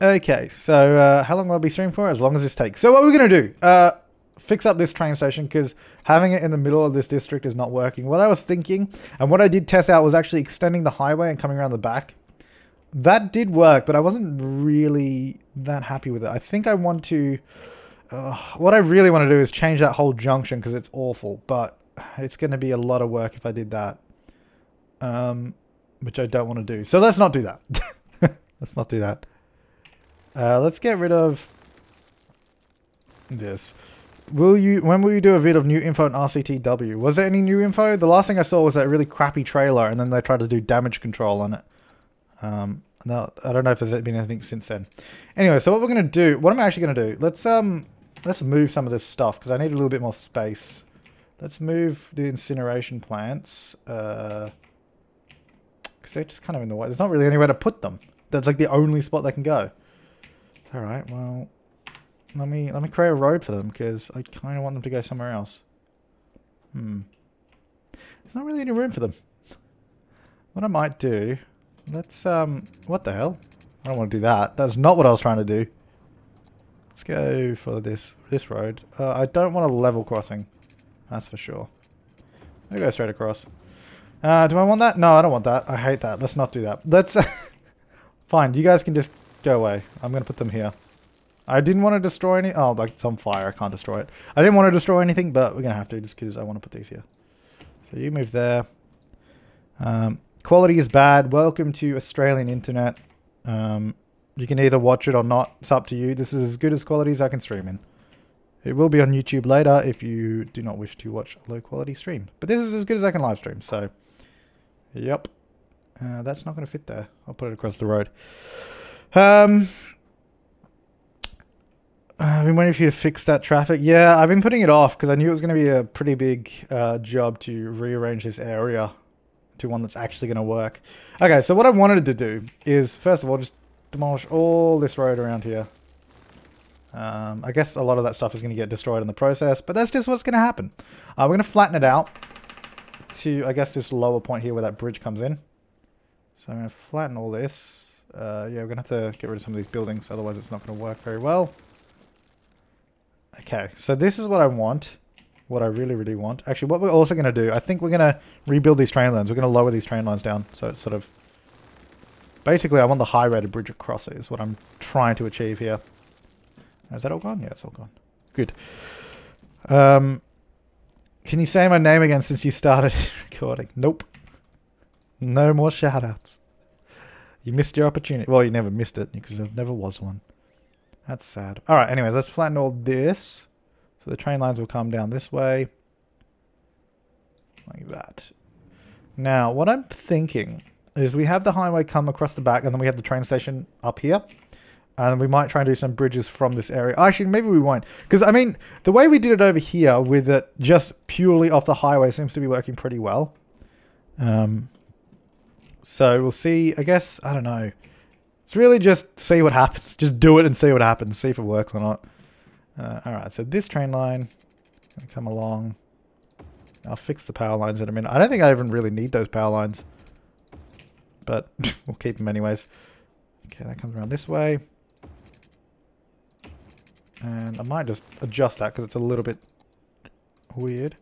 Okay, so how long will I be streaming for? As long as this takes. So what we're going to do, fix up this train station because having it in the middle of this district is not working. What I was thinking, and what I did test out was actually extending the highway and coming around the back. That did work, but I wasn't really that happy with it. I think I want to... what I really want to do is change that whole junction because it's awful, but it's going to be a lot of work if I did that. Which I don't want to do. So let's not do that. Let's not do that. Let's get rid of this. When will you do a vid of new info on RCTW? Was there any new info? The last thing I saw was that really crappy trailer and then they tried to do damage control on it. No, I don't know if there's been anything since then. Anyway, so what we're going to do, what am I actually going to do? Let's move some of this stuff because I need a little bit more space. Let's move the incineration plants. Because they're just kind of in the way. There's not really anywhere to put them. That's like the only spot they can go. Alright, well, let me create a road for them because I kind of want them to go somewhere else. There's not really any room for them. What I might do, let's, what the hell? I don't want to do that. That's not what I was trying to do. Let's go for this road. I don't want a level crossing. That's for sure. I'll go straight across. Do I want that? No, I don't want that. I hate that. Let's not do that. Let's... Fine, you guys can just go away. I'm going to put them here. I didn't want to destroy any... Oh, like it's on fire. I can't destroy it. I didn't want to destroy anything, but we're going to have to just because I want to put these here. So you move there. Quality is bad. Welcome to Australian internet. You can either watch it or not. It's up to you. This is as good as quality as I can stream in. It will be on YouTube later if you do not wish to watch a low quality stream. But this is as good as I can live stream, so... Yep. That's not going to fit there. I'll put it across the road. I've been waiting for you to fix that traffic. Yeah, I've been putting it off because I knew it was going to be a pretty big job to rearrange this area to one that's actually going to work. Okay, so what I wanted to do is, first of all, just demolish all this road around here. I guess a lot of that stuff is going to get destroyed in the process, but that's just what's going to happen. We're going to flatten it out to, I guess, this lower point here where that bridge comes in. So I'm going to flatten all this. Yeah, we're going to have to get rid of some of these buildings, otherwise it's not going to work very well. Okay, so this is what I want. What I really, really want. Actually, what we're also going to do, I think we're going to rebuild these train lines. We're going to lower these train lines down. So it's sort of... Basically, I want the high-rated bridge across it is what I'm trying to achieve here. Is that all gone? Yeah, it's all gone. Good. Can you say my name again since you started recording? Nope. No more shoutouts. You missed your opportunity. Well, you never missed it because there never was one. That's sad. Alright, anyways, let's flatten all this. So the train lines will come down this way. Like that. Now, what I'm thinking is we have the highway come across the back and then we have the train station up here. And we might try and do some bridges from this area. Actually, maybe we won't. Because, I mean, the way we did it over here with it just purely off the highway seems to be working pretty well. So we'll see. I guess, I don't know. It's really just see what happens. Just do it and see what happens. See if it works or not. Alright, so this train line going to come along. I'll fix the power lines in a minute. I don't think I even really need those power lines. But we'll keep them anyways. Okay, that comes around this way. And I might just adjust that because it's a little bit weird.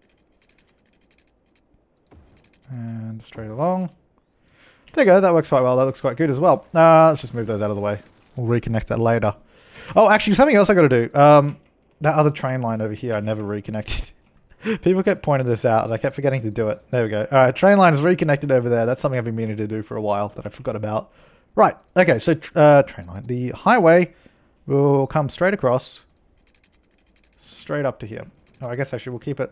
And straight along. There you go, that works quite well. That looks quite good as well. Let's just move those out of the way. We'll reconnect that later. Oh, actually, something else I got to do. That other train line over here I never reconnected. People kept pointing this out and I kept forgetting to do it. There we go. Alright, train line is reconnected over there. That's something I've been meaning to do for a while that I forgot about. Right, okay, so train line. The highway will come straight across. Straight up to here. Oh, I guess actually we'll keep it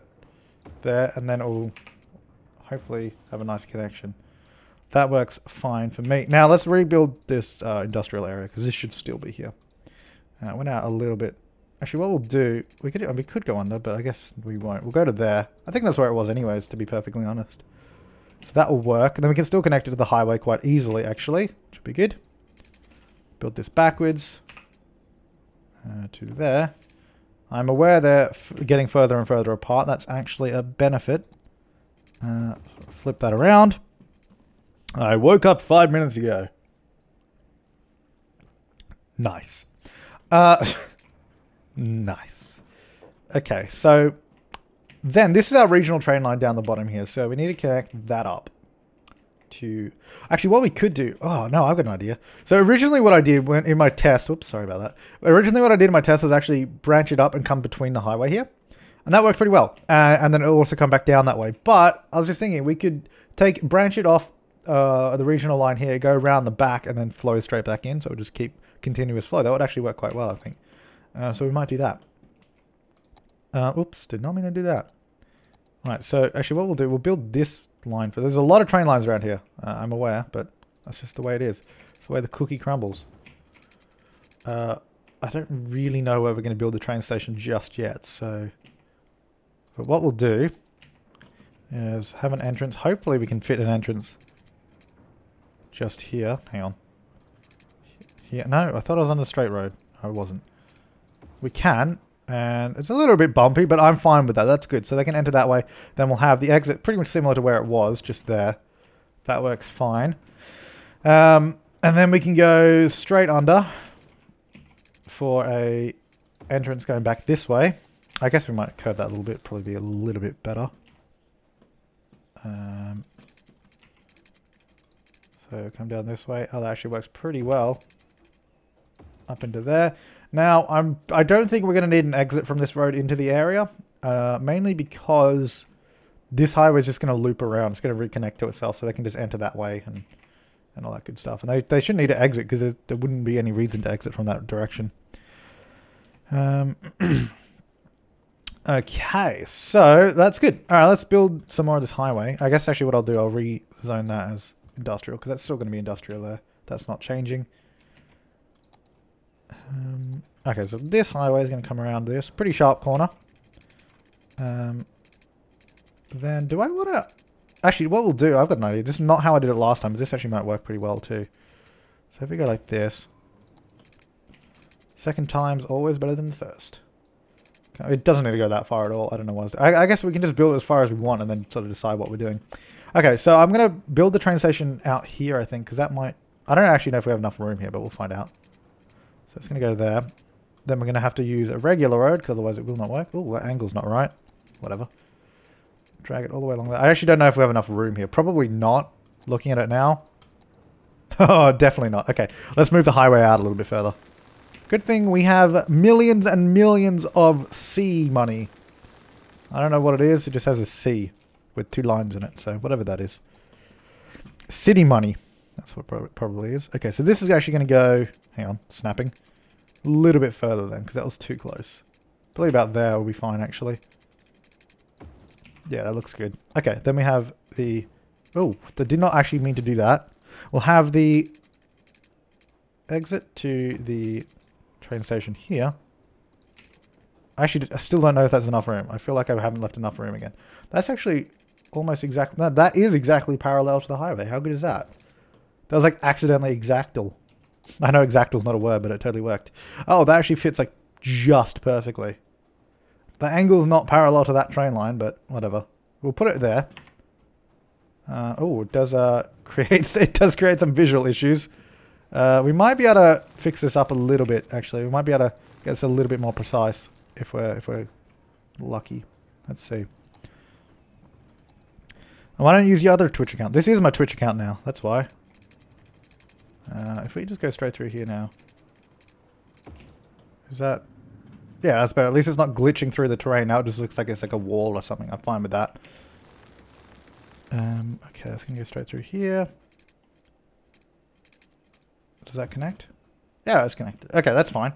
there and then it'll hopefully have a nice connection. That works fine for me. Now let's rebuild this industrial area because this should still be here. It went out a little bit. Actually, what we'll do, we could go under, but I guess we won't. We'll go to there. I think that's where it was anyways, to be perfectly honest. So that will work. And then we can still connect it to the highway quite easily, actually. Which would be good. Build this backwards. To there. I'm aware they're getting further and further apart. That's actually a benefit. Flip that around. I woke up 5 minutes ago. Nice. Nice. Okay, so then this is our regional train line down the bottom here. So we need to connect that up to... Actually, what we could do... Oh, no, I've got an idea. So originally what I did when in my test... Oops, sorry about that. Originally what I did in my test was actually branch it up and come between the highway here. And that worked pretty well. And then it'll also come back down that way. But I was just thinking we could branch it off the regional line here, go around the back, and then flow straight back in. So we'll just keep continuous flow. That would actually work quite well, I think. So we might do that. Oops, did not mean to do that. Alright, so actually what we'll do, we'll build this line for... There's a lot of train lines around here, I'm aware, but that's just the way it is. It's the way the cookie crumbles. I don't really know where we're going to build the train station just yet, so... But what we'll do is have an entrance. Hopefully we can fit an entrance just here. Hang on. Here. No, I thought I was on the straight road. I wasn't. We can, and it's a little bit bumpy, but I'm fine with that. That's good. So they can enter that way. Then we'll have the exit pretty much similar to where it was, just there. That works fine. And then we can go straight under for a entrance going back this way. I guess we might curve that a little bit, probably be a little bit better. So come down this way. Oh, that actually works pretty well. Up into there. Now, I don't think we're going to need an exit from this road into the area. Mainly because this highway is just going to loop around. It's going to reconnect to itself, so they can just enter that way and all that good stuff. And they shouldn't need to exit because there wouldn't be any reason to exit from that direction. Okay, so that's good. All right, let's build some more of this highway. I guess actually what I'll do, I'll rezone that as industrial because that's still going to be industrial there. That's not changing. Okay, so this highway is going to come around this pretty sharp corner. Then do I want to... Actually, what we'll do, I've got an idea. This is not how I did it last time, but this actually might work pretty well too. So if we go like this. Second time's always better than the first. It doesn't need to go that far at all. I don't know what I guess we can just build it as far as we want and then sort of decide what we're doing. Okay, so I'm going to build the train station out here, I think, because that might... I don't actually know if we have enough room here, but we'll find out. So it's going to go there. Then we're going to have to use a regular road, because otherwise it will not work. Oh, that angle's not right. Whatever. Drag it all the way along there. I actually don't know if we have enough room here. Probably not, looking at it now. Oh, definitely not. Okay, let's move the highway out a little bit further. Good thing we have millions and millions of C money. I don't know what it is. It just has a C with 2 lines in it. So whatever that is. City money. That's what it probably is. Okay, so this is actually going to go... Hang on. Snapping. A little bit further then, because that was too close. Probably about there will be fine, actually. Yeah, that looks good. Okay, then we have the... Oh, that did not actually mean to do that. We'll have the exit to the train station here. Actually, I still don't know if that's enough room. I feel like I haven't left enough room again. That's actually almost exactly... No, that is exactly parallel to the highway. How good is that? That was like accidentally exactal. I know exactal's not a word, but it totally worked. Oh, that actually fits like just perfectly. The angle's not parallel to that train line, but whatever. We'll put it there. Oh, it does create some visual issues. We might be able to fix this up a little bit, actually. We might be able to get this a little bit more precise if we're lucky. Let's see. Why don't you use your other Twitch account? This is my Twitch account now. That's why. If we just go straight through here now. Is that... Yeah, that's better. At least it's not glitching through the terrain. Now it just looks like it's like a wall or something. I'm fine with that. Okay, that's going to go straight through here. Does that connect? Yeah, it's connected. Okay, that's fine.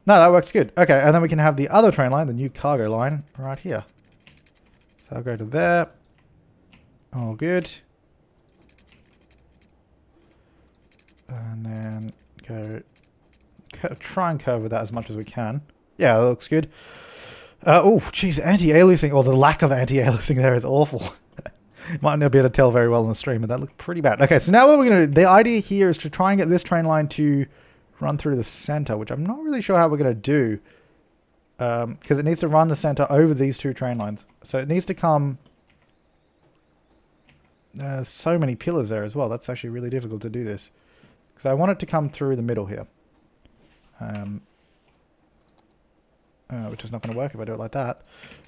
No, that works good. Okay, and then we can have the other train line, the new cargo line, right here. So I'll go to there. All good. And then go... Try and cover that as much as we can. Yeah, that looks good. Oh, jeez, anti-aliasing, or the lack of anti-aliasing there is awful. Might not be able to tell very well in the stream, but that looked pretty bad. Okay, so now what we're going to do, the idea here is to try and get this train line to run through the center, which I'm not really sure how we're going to do. Because it needs to run the center over these 2 train lines. So it needs to come... There's so many pillars there as well. That's actually really difficult to do this. Because I want it to come through the middle here. Which is not going to work if I do it like that.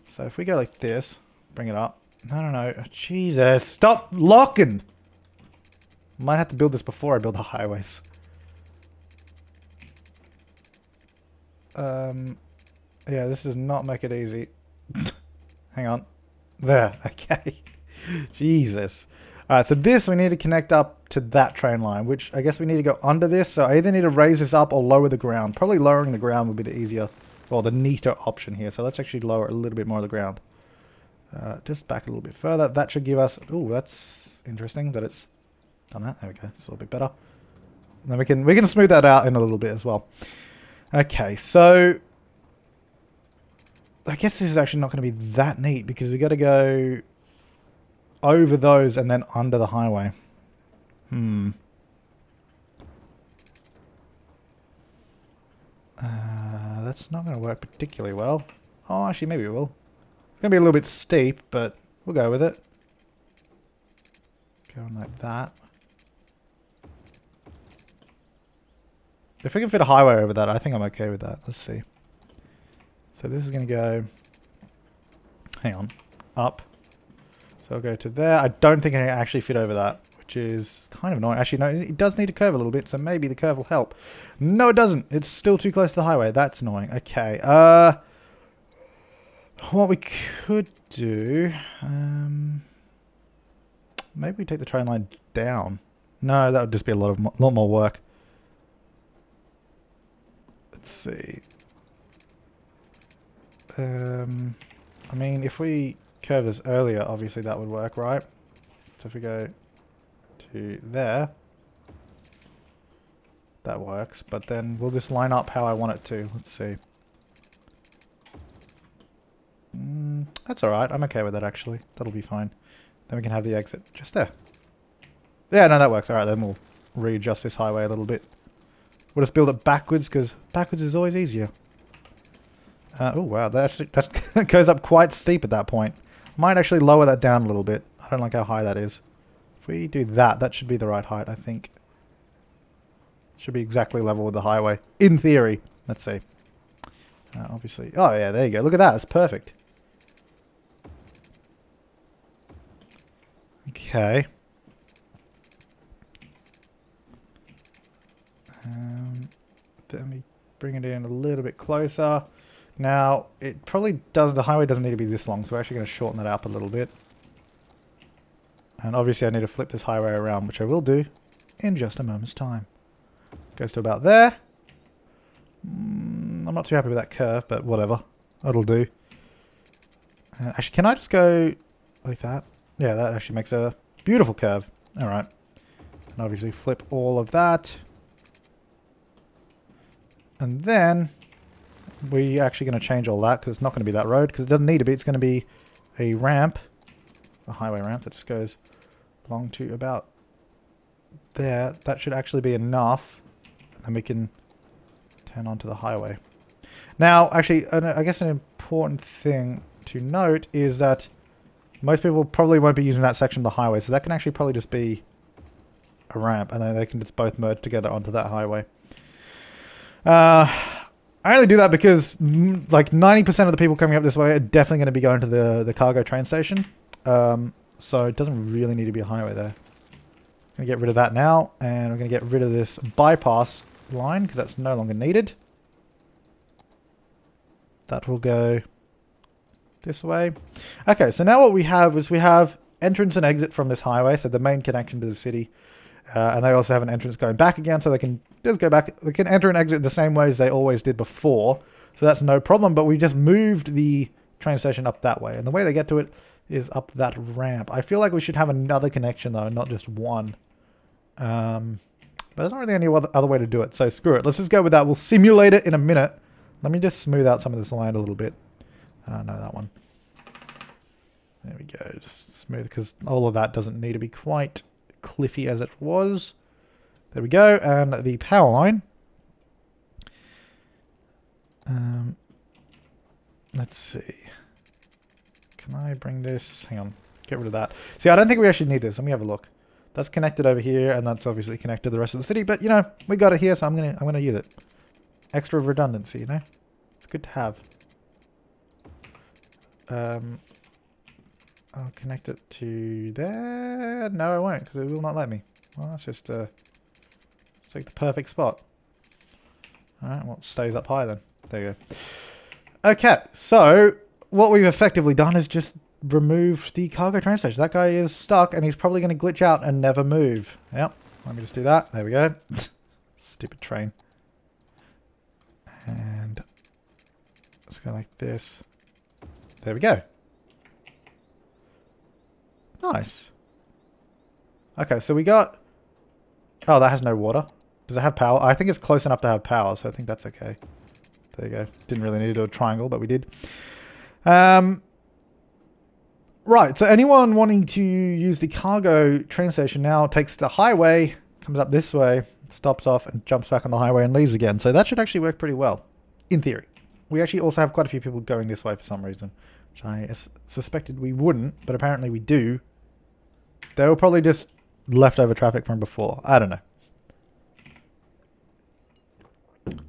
So if we go like this, bring it up. No. Jesus, stop locking! Might have to build this before I build the highways. Yeah, this does not make it easy. Hang on. There, okay. Jesus. Alright, so this we need to connect up to that train line, which I guess we need to go under this. So I either need to raise this up or lower the ground. Probably lowering the ground would be the easier, or the neater option here. So let's actually lower a little bit more of the ground. Just back a little bit further. That should give us... Ooh, that's interesting that it's done that. There we go. It's a little bit better. And then we can smooth that out in a little bit as well. Okay, so... I guess this is actually not going to be that neat because we got to go over those and then under the highway. That's not going to work particularly well. Oh, actually, maybe it will. It's going to be a little bit steep, but we'll go with it. Going like that. If we can fit a highway over that, I think I'm okay with that. Let's see. So this is going to go, hang on, up. So I'll go to there. I don't think I can actually fit over that, which is kind of annoying. Actually, no, it does need to curve a little bit, so maybe the curve will help. No, it doesn't. It's still too close to the highway. That's annoying. Okay. What we could do, maybe we take the train line down. No, that would just be a lot more work. Let's see. I mean, if we curve this earlier, obviously that would work, right? So if we go to there, that works. But then we'll just line up how I want it to. Let's see. That's alright. I'm okay with that, actually. That'll be fine. Then we can have the exit just there. Yeah, no, that works. Alright, then we'll readjust this highway a little bit. We'll just build it backwards, because backwards is always easier. Oh wow, that goes up quite steep at that point. Might actually lower that down a little bit. I don't like how high that is. If we do that, that should be the right height, I think. Should be exactly level with the highway. In theory. Let's see. Obviously. Oh yeah, there you go. Look at that. It's perfect. Okay. Let me bring it in a little bit closer. Now, it probably does, the highway doesn't need to be this long, so we're actually going to shorten that up a little bit. And obviously I need to flip this highway around, which I will do in just a moment's time. Goes to about there. I'm not too happy with that curve, but whatever. That'll do. Actually, can I just go like that? Yeah, that actually makes a beautiful curve. Alright. And obviously flip all of that. And then... we're actually going to change all that because it's not going to be that road because it doesn't need to be. It's going to be a ramp, a highway ramp that just goes along to about there. That should actually be enough. And then we can turn onto the highway. Now, actually, I guess an important thing to note is that most people probably won't be using that section of the highway. So that can actually probably just be a ramp and then they can just both merge together onto that highway. I only do that because like 90% of the people coming up this way are definitely going to be going to the cargo train station. So it doesn't really need to be a highway there. I'm going to get rid of that now. And we're going to get rid of this bypass line because that's no longer needed. That will go this way. Okay, so now what we have is we have entrance and exit from this highway. So the main connection to the city. And they also have an entrance going back again, so they can just go back. They can enter and exit the same way as they always did before, so that's no problem. But we just moved the train station up that way, and the way they get to it is up that ramp. I feel like we should have another connection though, not just one. But there's not really any other way to do it, so screw it. Let's just go with that. We'll simulate it in a minute. Let me just smooth out some of this land a little bit. No, that one. There we go. Just smooth, because all of that doesn't need to be quite cliffy as it was. There we go. And the power line. Let's see. Can I bring this? Hang on. Get rid of that. See, I don't think we actually need this. Let me have a look. That's connected over here, and that's obviously connected to the rest of the city. But you know, we got it here, so I'm gonna use it. Extra redundancy, you know? It's good to have. I'll connect it to there. No, I won't, because it will not let me. Well, that's just it's like the perfect spot. Alright, well, it stays up high then. There you go. Okay, so what we've effectively done is just removed the cargo train station. That guy is stuck, and he's probably going to glitch out and never move. Yep, let me just do that. There we go. Stupid train. And let's go like this. There we go. Nice. Okay, so we got... Oh, that has no water. Does it have power? I think it's close enough to have power, so I think that's okay. There you go. Didn't really need to do a triangle, but we did. Right, so anyone wanting to use the cargo train station now takes the highway, comes up this way, stops off, and jumps back on the highway and leaves again. So that should actually work pretty well, in theory. We actually also have quite a few people going this way for some reason, which I suspected we wouldn't, but apparently we do. They were probably just leftover traffic from before. I don't know.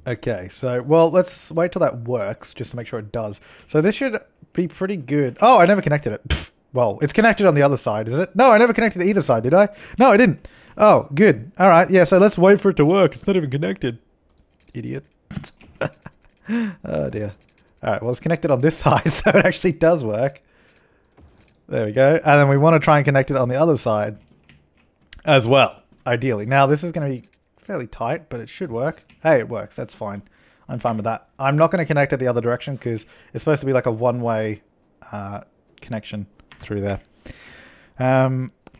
Okay, so, well, let's wait till that works, just to make sure it does. So this should be pretty good. Oh, I never connected it. Pfft. Well, it's connected on the other side, is it? No, I never connected either side, did I? No, I didn't. Oh, good. All right, yeah, so let's wait for it to work. It's not even connected. Idiot. Oh, dear. All right, well, it's connected on this side, so it actually does work. There we go. And then we want to try and connect it on the other side as well, ideally. Now, this is going to be fairly tight, but it should work. Hey, it works. That's fine. I'm fine with that. I'm not going to connect it the other direction because it's supposed to be like a one-way connection through there.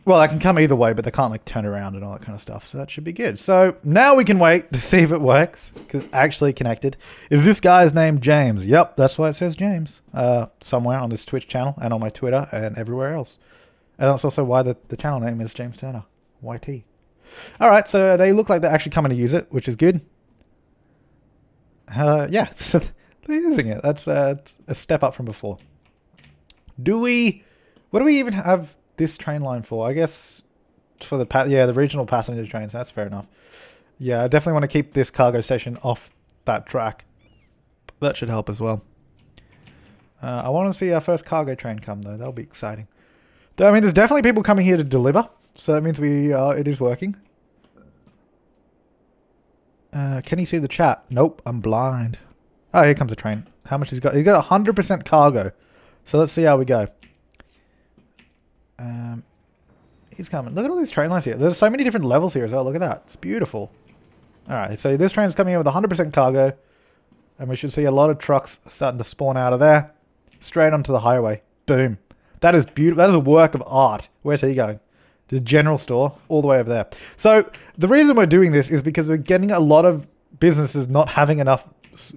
Well, I can come either way, but they can't like turn around and all that kind of stuff. So that should be good. So now we can wait to see if it works because it's actually connected. Is this guy's name James? Yep, that's why it says James somewhere on this Twitch channel and on my Twitter and everywhere else. And that's also why the channel name is James Turner, YT. All right, so they look like they're actually coming to use it, which is good. Yeah, so they're using it. That's a step up from before. What do we even have this train line for? I guess for the regional passenger trains. That's fair enough. Yeah, I definitely want to keep this cargo station off that track. That should help as well. I want to see our first cargo train come though. That'll be exciting. I mean, there's definitely people coming here to deliver. So that means it is working. Can you see the chat? Nope, I'm blind. Oh, here comes a train. How much he's got? He's got 100% cargo. So let's see how we go. He's coming. Look at all these train lines here. There's so many different levels here as well. Look at that. It's beautiful. Alright, so this train's coming in with 100% cargo. And we should see a lot of trucks starting to spawn out of there. Straight onto the highway. Boom. That is beautiful. That is a work of art. Where's he going? The general store, all the way over there. So the reason we're doing this is because we're getting a lot of businesses not having enough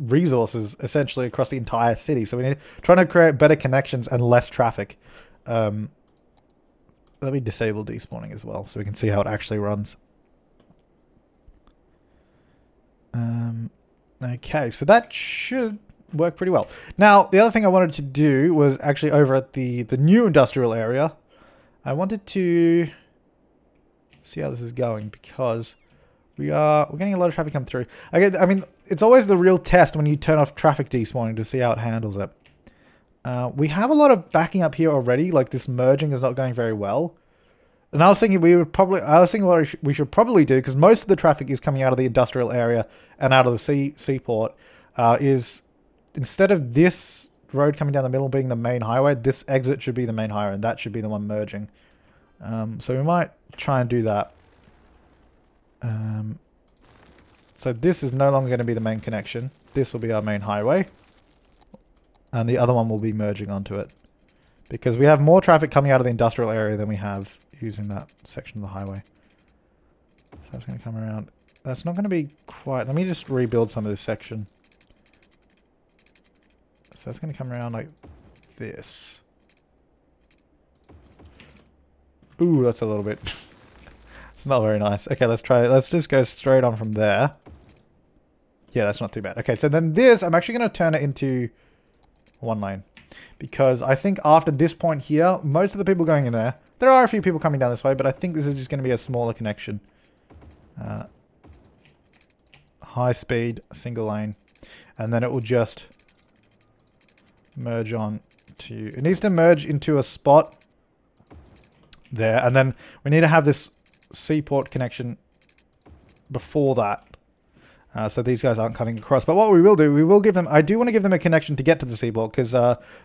resources essentially across the entire city. So we're trying to create better connections and less traffic. Let me disable despawning as well so we can see how it actually runs. Okay, so that should work pretty well. Now, the other thing I wanted to do was actually over at the new industrial area. I wanted to see how this is going because we're getting a lot of traffic come through. I mean, it's always the real test when you turn off traffic despawning to see how it handles it. We have a lot of backing up here already. Like this merging is not going very well. And I was thinking what we should probably do, because most of the traffic is coming out of the industrial area and out of the seaport, is instead of this road coming down the middle being the main highway, this exit should be the main highway and that should be the one merging. So we might try and do that. So this is no longer going to be the main connection. This will be our main highway. And the other one will be merging onto it. Because we have more traffic coming out of the industrial area than we have using that section of the highway. So it's going to come around. That's not going to be quite... Let me just rebuild some of this section. So it's going to come around like this. Ooh, that's a little bit... It's not very nice. Okay, let's try it. Let's just go straight on from there. Yeah, that's not too bad. Okay, so then this, I'm actually going to turn it into one lane. Because I think after this point here, most of the people going in there, there are a few people coming down this way, but I think this is just going to be a smaller connection. high speed, single lane. And then it will just merge on to... It needs to merge into a spot there. And then we need to have this seaport connection before that. So these guys aren't cutting across. But what we will do, we will give them... I do want to give them a connection to get to the seaport because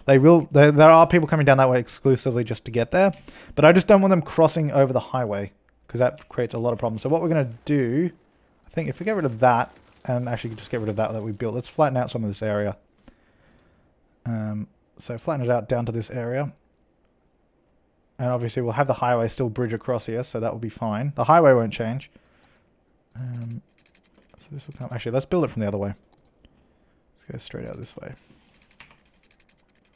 they will... There are people coming down that way exclusively just to get there. But I just don't want them crossing over the highway because that creates a lot of problems. So what we're going to do... I think if we get rid of that and actually just get rid of that we built, let's flatten out some of this area. So flatten it out down to this area. And obviously we'll have the highway still bridge across here, so that will be fine. The highway won't change. So this will come... Actually, let's build it from the other way. Let's go straight out this way.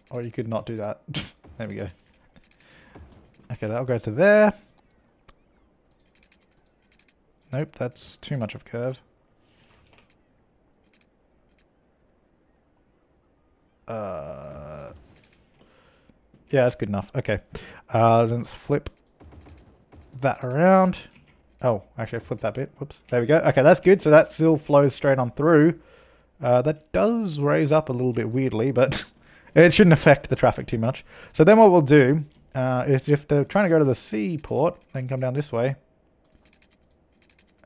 Or you could not do that. There we go. Okay, that'll go to there. Nope, that's too much of a curve. Yeah, that's good enough. Okay. Let's flip that around. Oh, actually, I flipped that bit. Whoops. There we go. Okay, that's good. So that still flows straight on through. That does raise up a little bit weirdly, but it shouldn't affect the traffic too much. So then what we'll do is if they're trying to go to the seaport, they can come down this way.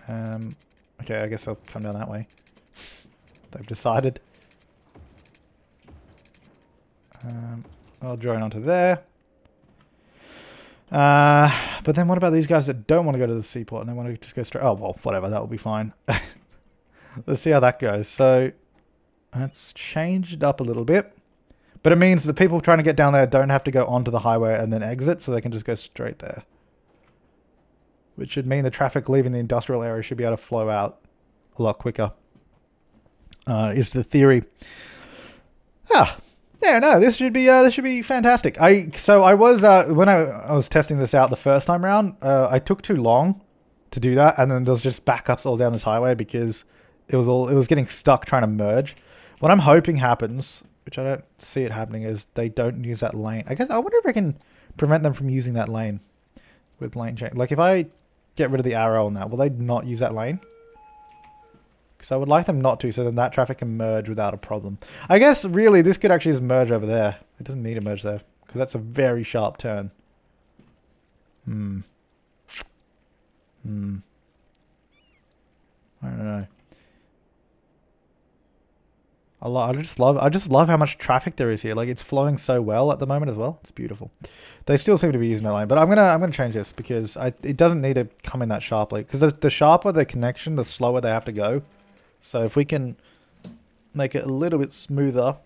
Okay, I guess I'll come down that way. They've decided. I'll join onto there. But then what about these guys that don't want to go to the seaport and they want to just go straight... Oh, well, whatever. That will be fine. Let's see how that goes. So, it's changed up a little bit. But it means the people trying to get down there don't have to go onto the highway and then exit, so they can just go straight there. Which should mean the traffic leaving the industrial area should be able to flow out a lot quicker. Is the theory. Yeah, no, this should be fantastic. So I was when I was testing this out the first time around, I took too long to do that, and then there was just backups all down this highway because it was getting stuck trying to merge. What I'm hoping happens, which I don't see it happening, is they don't use that lane. I wonder if I can prevent them from using that lane with lane change. Like if I get rid of the arrow on that, will they not use that lane? Because I would like them not to, so then that traffic can merge without a problem. I guess, really, this could actually just merge over there. It doesn't need to merge there, because that's a very sharp turn. I don't know. I just love how much traffic there is here. Like, it's flowing so well at the moment as well. It's beautiful. They still seem to be using that lane, but I'm gonna change this because it doesn't need to come in that sharply. Because the sharper the connection, the slower they have to go. So if we can make it a little bit smoother,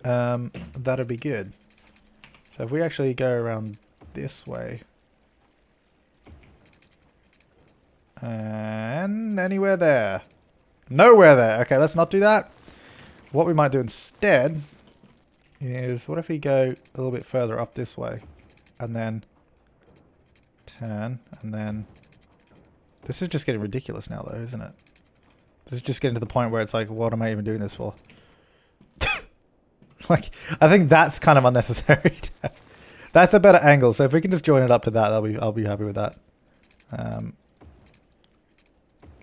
that'd be good. So if we actually go around this way. And anywhere there. Nowhere there. Okay, let's not do that. What we might do instead is, what if we go a little bit further up this way and then turn and then... This is just getting ridiculous now though, isn't it? This is just getting to the point where it's like, what am I even doing this for? Like, I think that's kind of unnecessary. That's a better angle, so if we can just join it up to that, I'll be happy with that.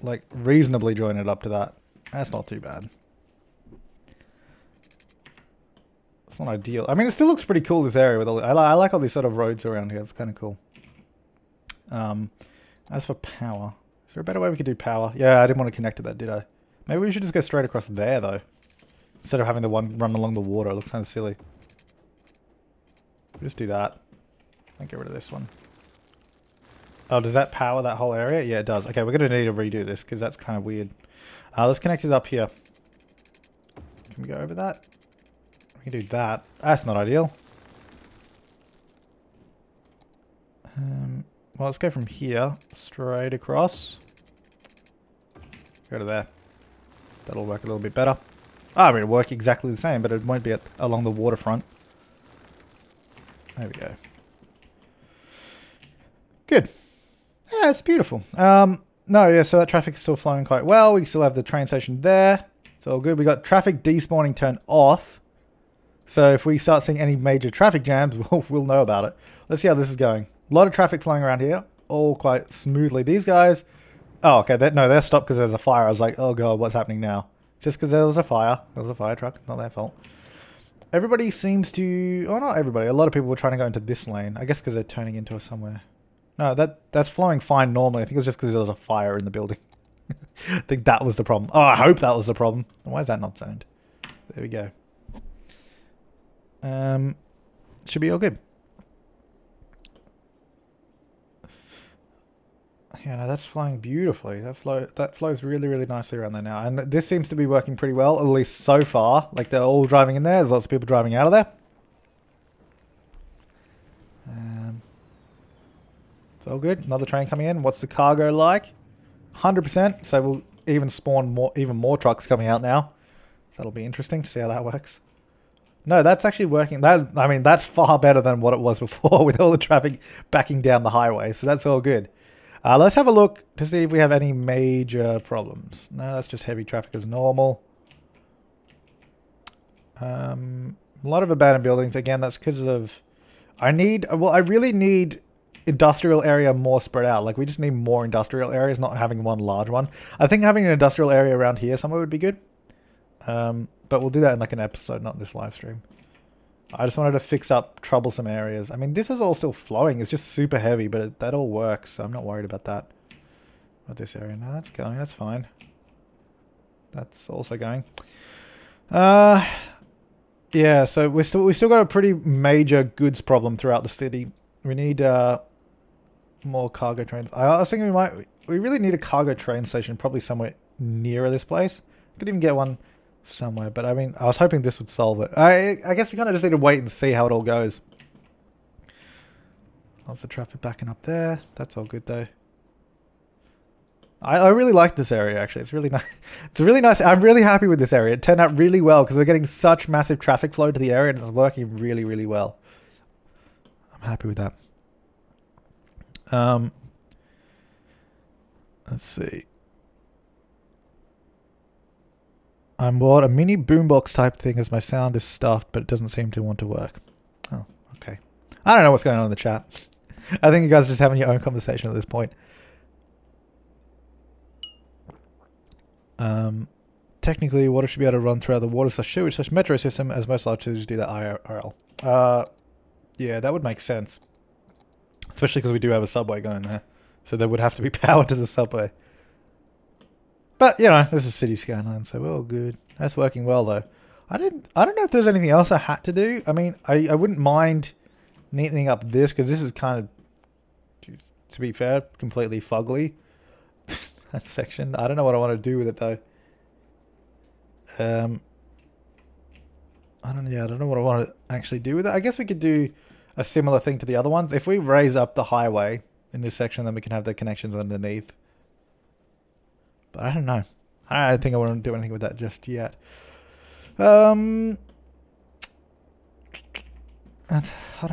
Like, reasonably join it up to that. That's not too bad. It's not ideal. I mean, it still looks pretty cool, this area. With all, I like all these sort of roads around here. It's kind of cool. As for power... Is there a better way we could do power? Yeah, I didn't want to connect to that, did I? Maybe we should just go straight across there, though. Instead of having the one run along the water. It looks kind of silly. We'll just do that. And get rid of this one. Oh, does that power that whole area? Yeah, it does. Okay, we're going to need to redo this, because that's kind of weird. Let's connect it up here. Can we go over that? We can do that. That's not ideal. Well, let's go from here, straight across. Go to there. That'll work a little bit better. I mean, it'll work exactly the same, but it won't be along the waterfront. There we go. Good. Yeah, it's beautiful. No, yeah, so that traffic is still flowing quite well. We still have the train station there. It's all good. We got traffic despawning turned off. So if we start seeing any major traffic jams, we'll know about it. Let's see how this is going. A lot of traffic flowing around here, all quite smoothly. These guys Oh, okay. No, they're stopped because there's a fire. I was like, oh god, what's happening now? Just because there was a fire. There was a fire truck. Not their fault. Everybody seems to... Oh, not everybody. A lot of people were trying to go into this lane. I guess because they're turning into somewhere. No, that's flowing fine normally. I think it was just because there was a fire in the building. I think that was the problem. Oh, I hope that was the problem. Why is that not zoned? There we go. Should be all good. Yeah, no, that's flowing beautifully. That flows really, really nicely around there now. And this seems to be working pretty well, at least so far. Like, they're all driving in there. There's lots of people driving out of there. It's all good. Another train coming in. What's the cargo like? 100%. So we'll even spawn even more trucks coming out now. So that'll be interesting to see how that works. No, that's actually working. I mean, that's far better than what it was before with all the traffic backing down the highway. So that's all good. Let's have a look to see if we have any major problems. No, that's just heavy traffic as normal. A lot of abandoned buildings. Again, that's because of... I really need industrial area more spread out. Like, we just need more industrial areas, not having one large one. I think having an industrial area around here somewhere would be good. But we'll do that in like an episode, not this live stream. I just wanted to fix up troublesome areas. I mean, this is all still flowing. It's just super heavy, but that all works, so I'm not worried about that. What this area? No, that's going. That's fine. That's also going. Yeah, so we've still got a pretty major goods problem throughout the city. We need more cargo trains. I was thinking we really need a cargo train station, probably somewhere nearer this place. Could even get one somewhere, but I mean, I was hoping this would solve it. I guess we kind of just need to wait and see how it all goes. Lots of traffic backing up there. That's all good though. I really like this area actually. It's really nice. It's really nice. I'm really happy with this area. It turned out really well because we're getting such massive traffic flow to the area and it's working really, really well. I'm happy with that. Let's see. I'm bought a mini boombox type thing as my sound is stuffed, but it doesn't seem to want to work. Oh, okay. I don't know what's going on in the chat. I think you guys are just having your own conversation at this point. Technically, water should be able to run throughout the water/sewage/ metro system, as most large cities do that IRL. Yeah, that would make sense. Especially because we do have a subway going there. So there would have to be power to the subway. But, you know, this is City Skylines, so we're all good. That's working well, though. I don't know if there's anything else I had to do. I mean, I wouldn't mind neatening up this, because this is kind of, to be fair, completely fugly. That section. I don't know what I want to do with it, though. I don't know what I want to actually do with it. I guess we could do a similar thing to the other ones. If we raise up the highway in this section, then we can have the connections underneath. But I don't know. I don't think I want to do anything with that just yet. I don't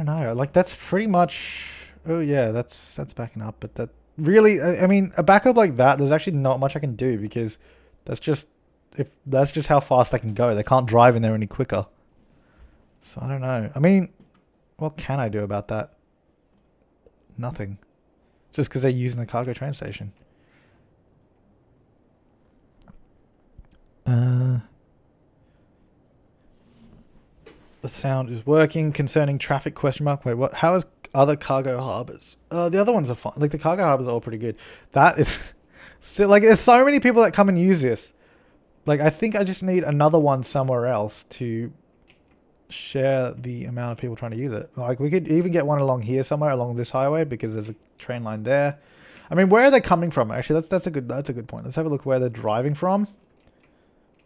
know. Like, that's pretty much... Oh, yeah, that's backing up. But that really... I mean, a backup like that, there's actually not much I can do because that's just... That's just how fast they can go. They can't drive in there any quicker. So, I don't know. I mean, what can I do about that? Nothing. Just because they're using a cargo train station. The sound is working concerning traffic question mark. Wait, what? How is other cargo harbors? The other ones are fine. Like the cargo harbors are all pretty good. That is still like there's so many people that come and use this. Like I think I just need another one somewhere else to share the amount of people trying to use it. Like we could even get one along here somewhere along this highway because there's a train line there. I mean, where are they coming from? Actually, that's a good point. Let's have a look where they're driving from.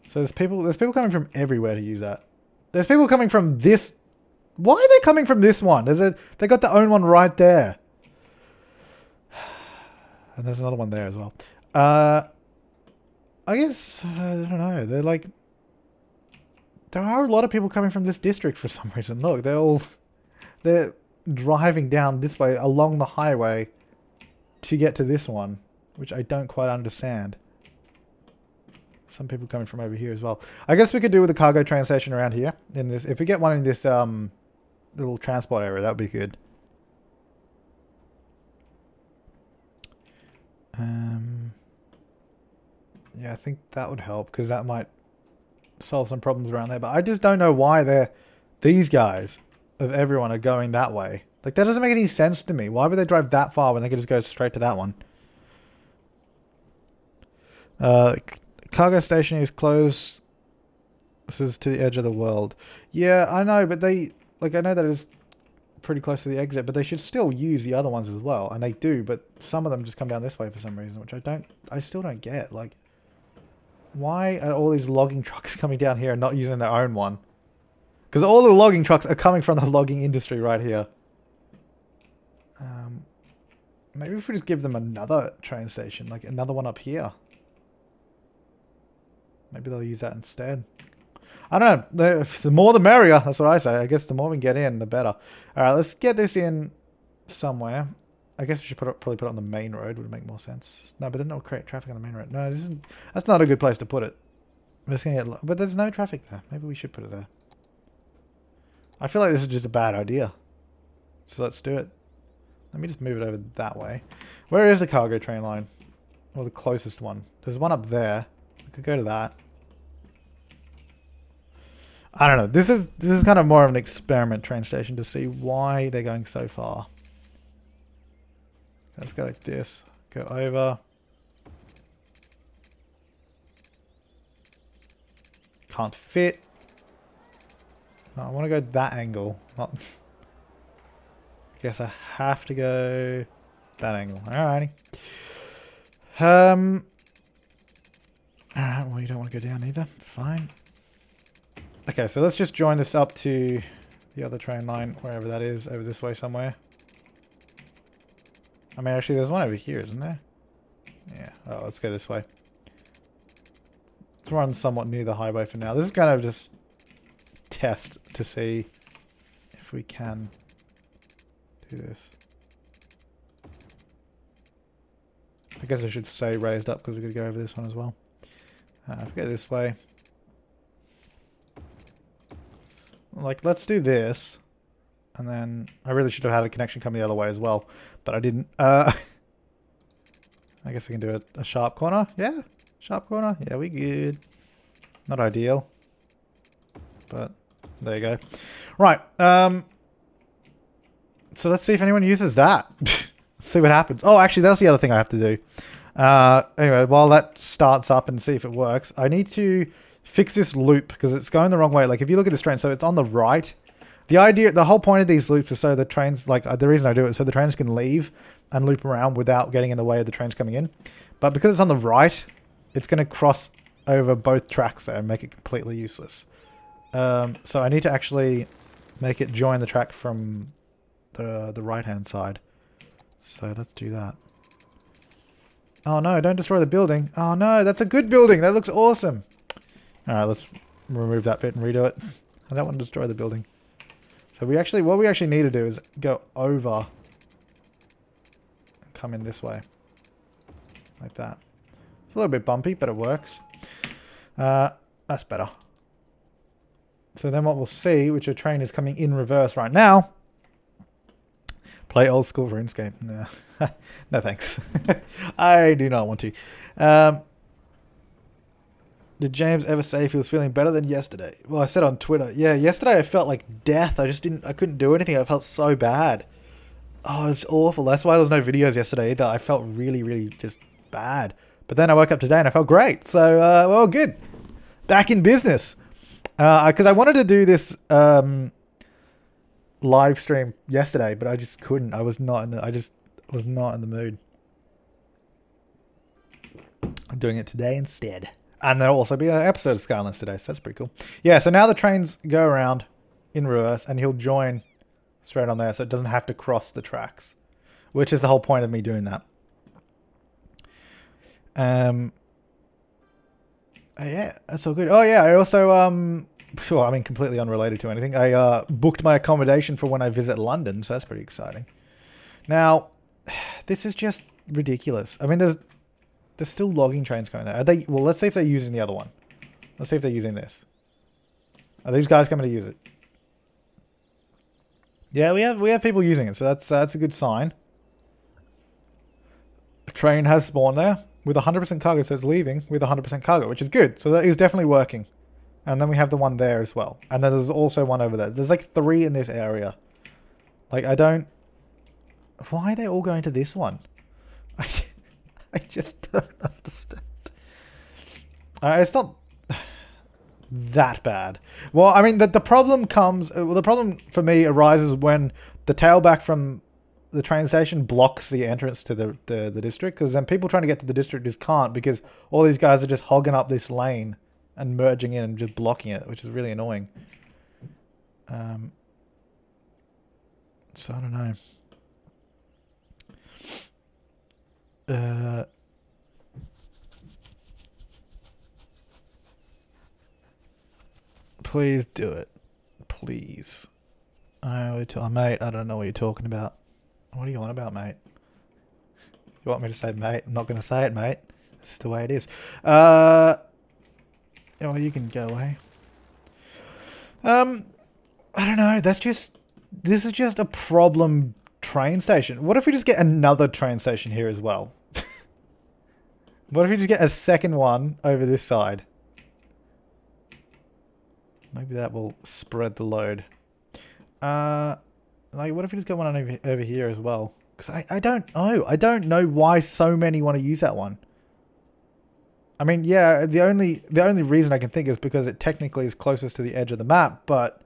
So there's people coming from everywhere to use that. There's people coming from this. Why are they coming from this one? They got their own one right there. And there's another one there as well. I guess, I don't know. There are a lot of people coming from this district for some reason. Look, they're driving down this way along the highway to get to this one, which I don't quite understand. Some people coming from over here as well. I guess we could do with a cargo train station around here. In this, if we get one in this little transport area, that would be good. Yeah, I think that would help because that might solve some problems around there. But I just don't know why these guys of everyone are going that way. Like, that doesn't make any sense to me. Why would they drive that far when they could just go straight to that one? Cargo station is close. This is to the edge of the world. Yeah, I know, but they... Like, I know that is pretty close to the exit, but they should still use the other ones as well. And they do, but some of them just come down this way for some reason, which I still don't get. Like, why are all these logging trucks coming down here and not using their own one? Because all the logging trucks are coming from the logging industry right here. Maybe if we just give them another train station, like another one up here. Maybe they'll use that instead. I don't know. The more the merrier. That's what I say. I guess the more we get in, the better. All right, let's get this in somewhere. I guess we should probably put it on the main road. Would make more sense. No, but then it'll create traffic on the main road. No, that's not a good place to put it. I'm just gonna get, but there's no traffic there. Maybe we should put it there. I feel like this is just a bad idea. So let's do it. Let me just move it over that way. Where is the cargo train line? Or the closest one? There's one up there. We could go to that. I don't know. This is kind of more of an experiment train station to see why they're going so far. Let's go like this. Go over. Can't fit. No, I want to go that angle. Not. Guess I have to go that angle. Alrighty. Alright, well, you don't want to go down either. Fine. Okay, so let's just join this up to the other train line, wherever that is, over this way somewhere. I mean, actually, there's one over here, isn't there? Yeah. Oh, let's go this way. Let's run somewhat near the highway for now. This is kind of just test to see if we can do this. I guess I should say raised up because we're going to go over this one as well. If we go this way. Like, let's do this. And then I really should have had a connection come the other way as well. But I didn't. I guess we can do a sharp corner. Yeah. Sharp corner. Yeah, we good. Not ideal. But there you go. Right. So let's see if anyone uses that. Let's see what happens. Oh, actually, that's the other thing I have to do. Anyway, while that starts up and see if it works, I need to fix this loop because it's going the wrong way. Like, if you look at this train, so it's on the right. The whole point of these loops is so the trains, like, the reason I do it is so the trains can leave and loop around without getting in the way of the trains coming in. But because it's on the right, it's going to cross over both tracks there and make it completely useless. So I need to actually make it join the track from the right-hand side. So let's do that. Oh no, don't destroy the building. Oh no, that's a good building. That looks awesome. Alright, let's remove that bit and redo it. I don't want to destroy the building. So what we actually need to do is go over and come in this way. Like that. It's a little bit bumpy, but it works. That's better. So then what we'll see, which a train is coming in reverse right now. Play old school RuneScape. No, no thanks. I do not want to. Did James ever say if he was feeling better than yesterday? Well, I said on Twitter. Yeah, yesterday I felt like death. I couldn't do anything. I felt so bad. Oh, it's awful. That's why there was no videos yesterday either. I felt really, really just bad. But then I woke up today and I felt great. So, well, good. Back in business. Because I wanted to do this live stream yesterday, but I just couldn't. I just was not in the mood. I'm doing it today instead. And there'll also be an episode of Skylines today, so that's pretty cool. Yeah, so now the trains go around in reverse, and he'll join straight on there, so it doesn't have to cross the tracks, which is the whole point of me doing that. Yeah, that's all good. Oh yeah, I also sure, I mean completely unrelated to anything. I booked my accommodation for when I visit London, so that's pretty exciting. Now, this is just ridiculous. I mean, there's still logging trains going there. Are they? Well, let's see if they're using the other one. Let's see if they're using this. Are these guys coming to use it? Yeah, we have people using it, so that's a good sign. A train has spawned there. with 100% cargo, so it's leaving with 100% cargo, which is good. So that is definitely working. And then we have the one there as well. And then there's also one over there. There's like 3 in this area. Like, I don't... Why are they all going to this one? I just don't understand. It's not that bad. Well, I mean, the problem comes... Well, the problem for me arises when the tailback from the train station blocks the entrance to the district. Because then people trying to get to the district just can't, because all these guys are just hogging up this lane and merging in and just blocking it, which is really annoying. So I don't know. Please do it. Please. Mate, I don't know what you're talking about. What are you on about, mate? You want me to say mate? I'm not going to say it, mate. This is the way it is. Oh, you can go away. I don't know. This is just a problem train station. What if we just get another train station here as well? What if we just get a second one over this side? Maybe that will spread the load. Like, what if we just get one over here as well? Because I don't know. I don't know why so many want to use that one. I mean, yeah, the only reason I can think is because it technically is closest to the edge of the map, but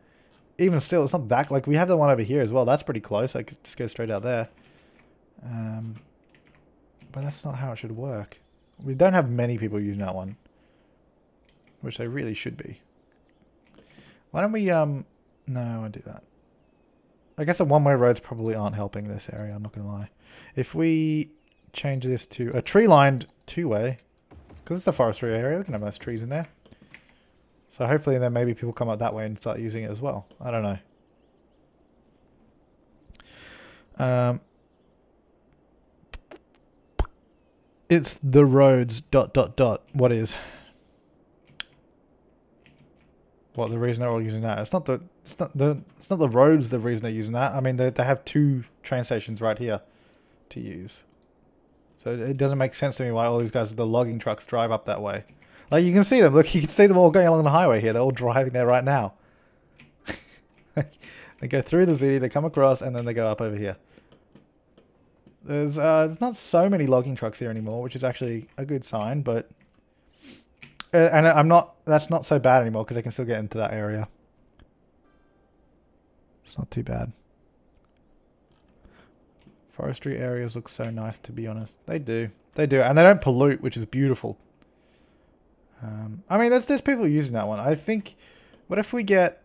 even still, it's not that... Like, we have the one over here as well. That's pretty close. I could just go straight out there. But that's not how it should work. We don't have many people using that one, which they really should be. Why don't we... No, I won't do that. I guess the one-way roads probably aren't helping this area, I'm not going to lie. If we change this to a tree-lined two-way... Because it's a forestry area, we can have nice trees in there. So hopefully then maybe people come up that way and start using it as well. I don't know. It's the roads ... What is? What, the reason they're all using that? It's not the roads the reason they're using that. I mean, they have 2 train stations right here to use. So it doesn't make sense to me why all these guys with the logging trucks drive up that way. Like, you can see them. Look, you can see them all going along the highway here. They're all driving there right now. They go through the city, they come across, and then they go up over here. There's not so many logging trucks here anymore, which is actually a good sign, but... And that's not so bad anymore, because they can still get into that area. It's not too bad. Forestry areas look so nice, to be honest. They do. They do. And they don't pollute, which is beautiful. I mean, there's people using that one. I think... What if we get...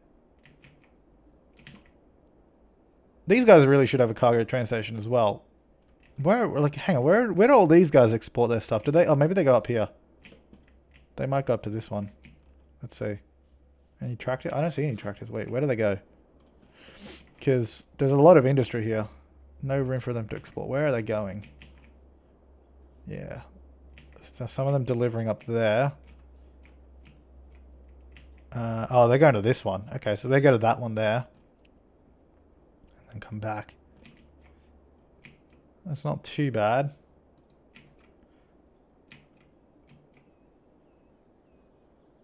These guys really should have a cargo train station as well. Hang on, where do all these guys export their stuff? Do they... Oh, maybe they go up here. They might go up to this one. Let's see. Any tractors? I don't see any tractors. Wait, where do they go? Because there's a lot of industry here. No room for them to export. Where are they going? Yeah. So some of them delivering up there. Oh, they're going to this one. Okay, so they go to that one there. And then come back. That's not too bad.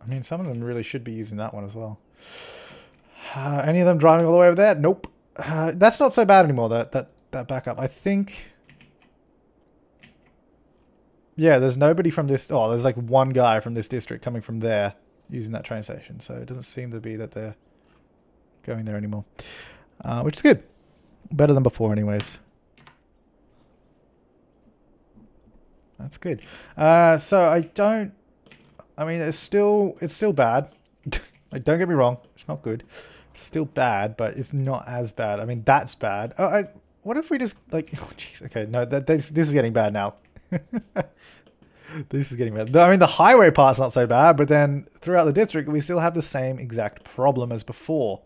I mean, some of them really should be using that one as well. Any of them driving all the way over there? Nope. That's not so bad anymore, that backup. I think... Yeah, there's nobody from this... Oh, there's like one guy from this district coming from there using that train station. So it doesn't seem to be that they're going there anymore. Which is good. Better than before anyways. That's good. So I don't... I mean, it's still bad. Like, don't get me wrong. It's not good. It's still bad, but it's not as bad. I mean, that's bad. What if we just, like... Oh, jeez. Okay, no, this is getting bad now. This is getting bad. I mean, the highway part's not so bad, but then throughout the district, we still have the same exact problem as before.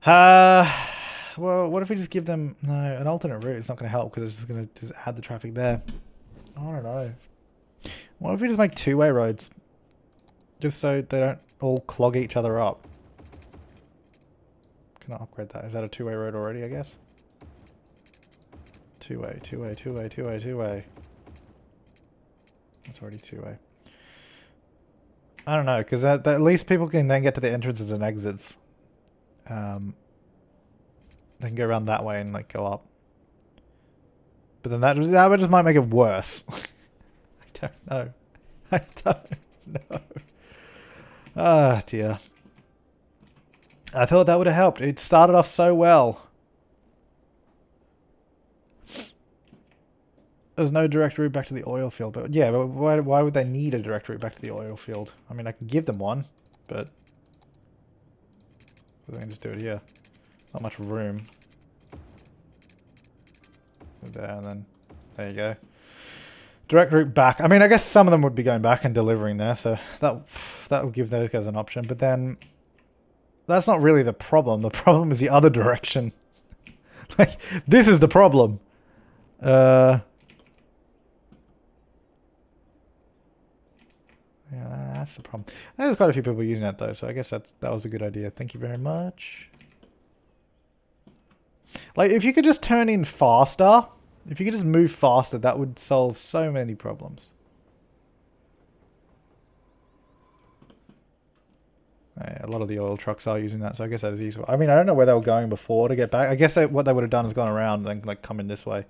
Well, what if we just give them... No, an alternate route is not going to help because it's just going to just add the traffic there. I don't know. What if we just make two-way roads? Just so they don't all clog each other up. Can I upgrade that? Is that a two-way road already, I guess? Two-way, two-way, two-way, two-way, two-way. That's already two-way. I don't know, because at least people can then get to the entrances and exits. They can go around that way and like go up. But then that just might make it worse. I don't know. I don't know. Ah, dear. I thought that would have helped. It started off so well. There's no direct route back to the oil field. But yeah, but why would they need a direct route back to the oil field? I mean, I can give them one, but I can just do it here. Not much room. There, and then there you go. Direct route back. I mean, I guess some of them would be going back and delivering there, so that would give those guys an option. But then that's not really the problem. The problem is the other direction. Like, this is the problem. Yeah, that's the problem. There's quite a few people using that though, so I guess that was a good idea. Thank you very much. Like, if you could just turn in faster, if you could just move faster, that would solve so many problems. Yeah, a lot of the oil trucks are using that, so I guess that is useful. I mean, I don't know where they were going before to get back. I guess what they would have done is gone around and then like come in this way.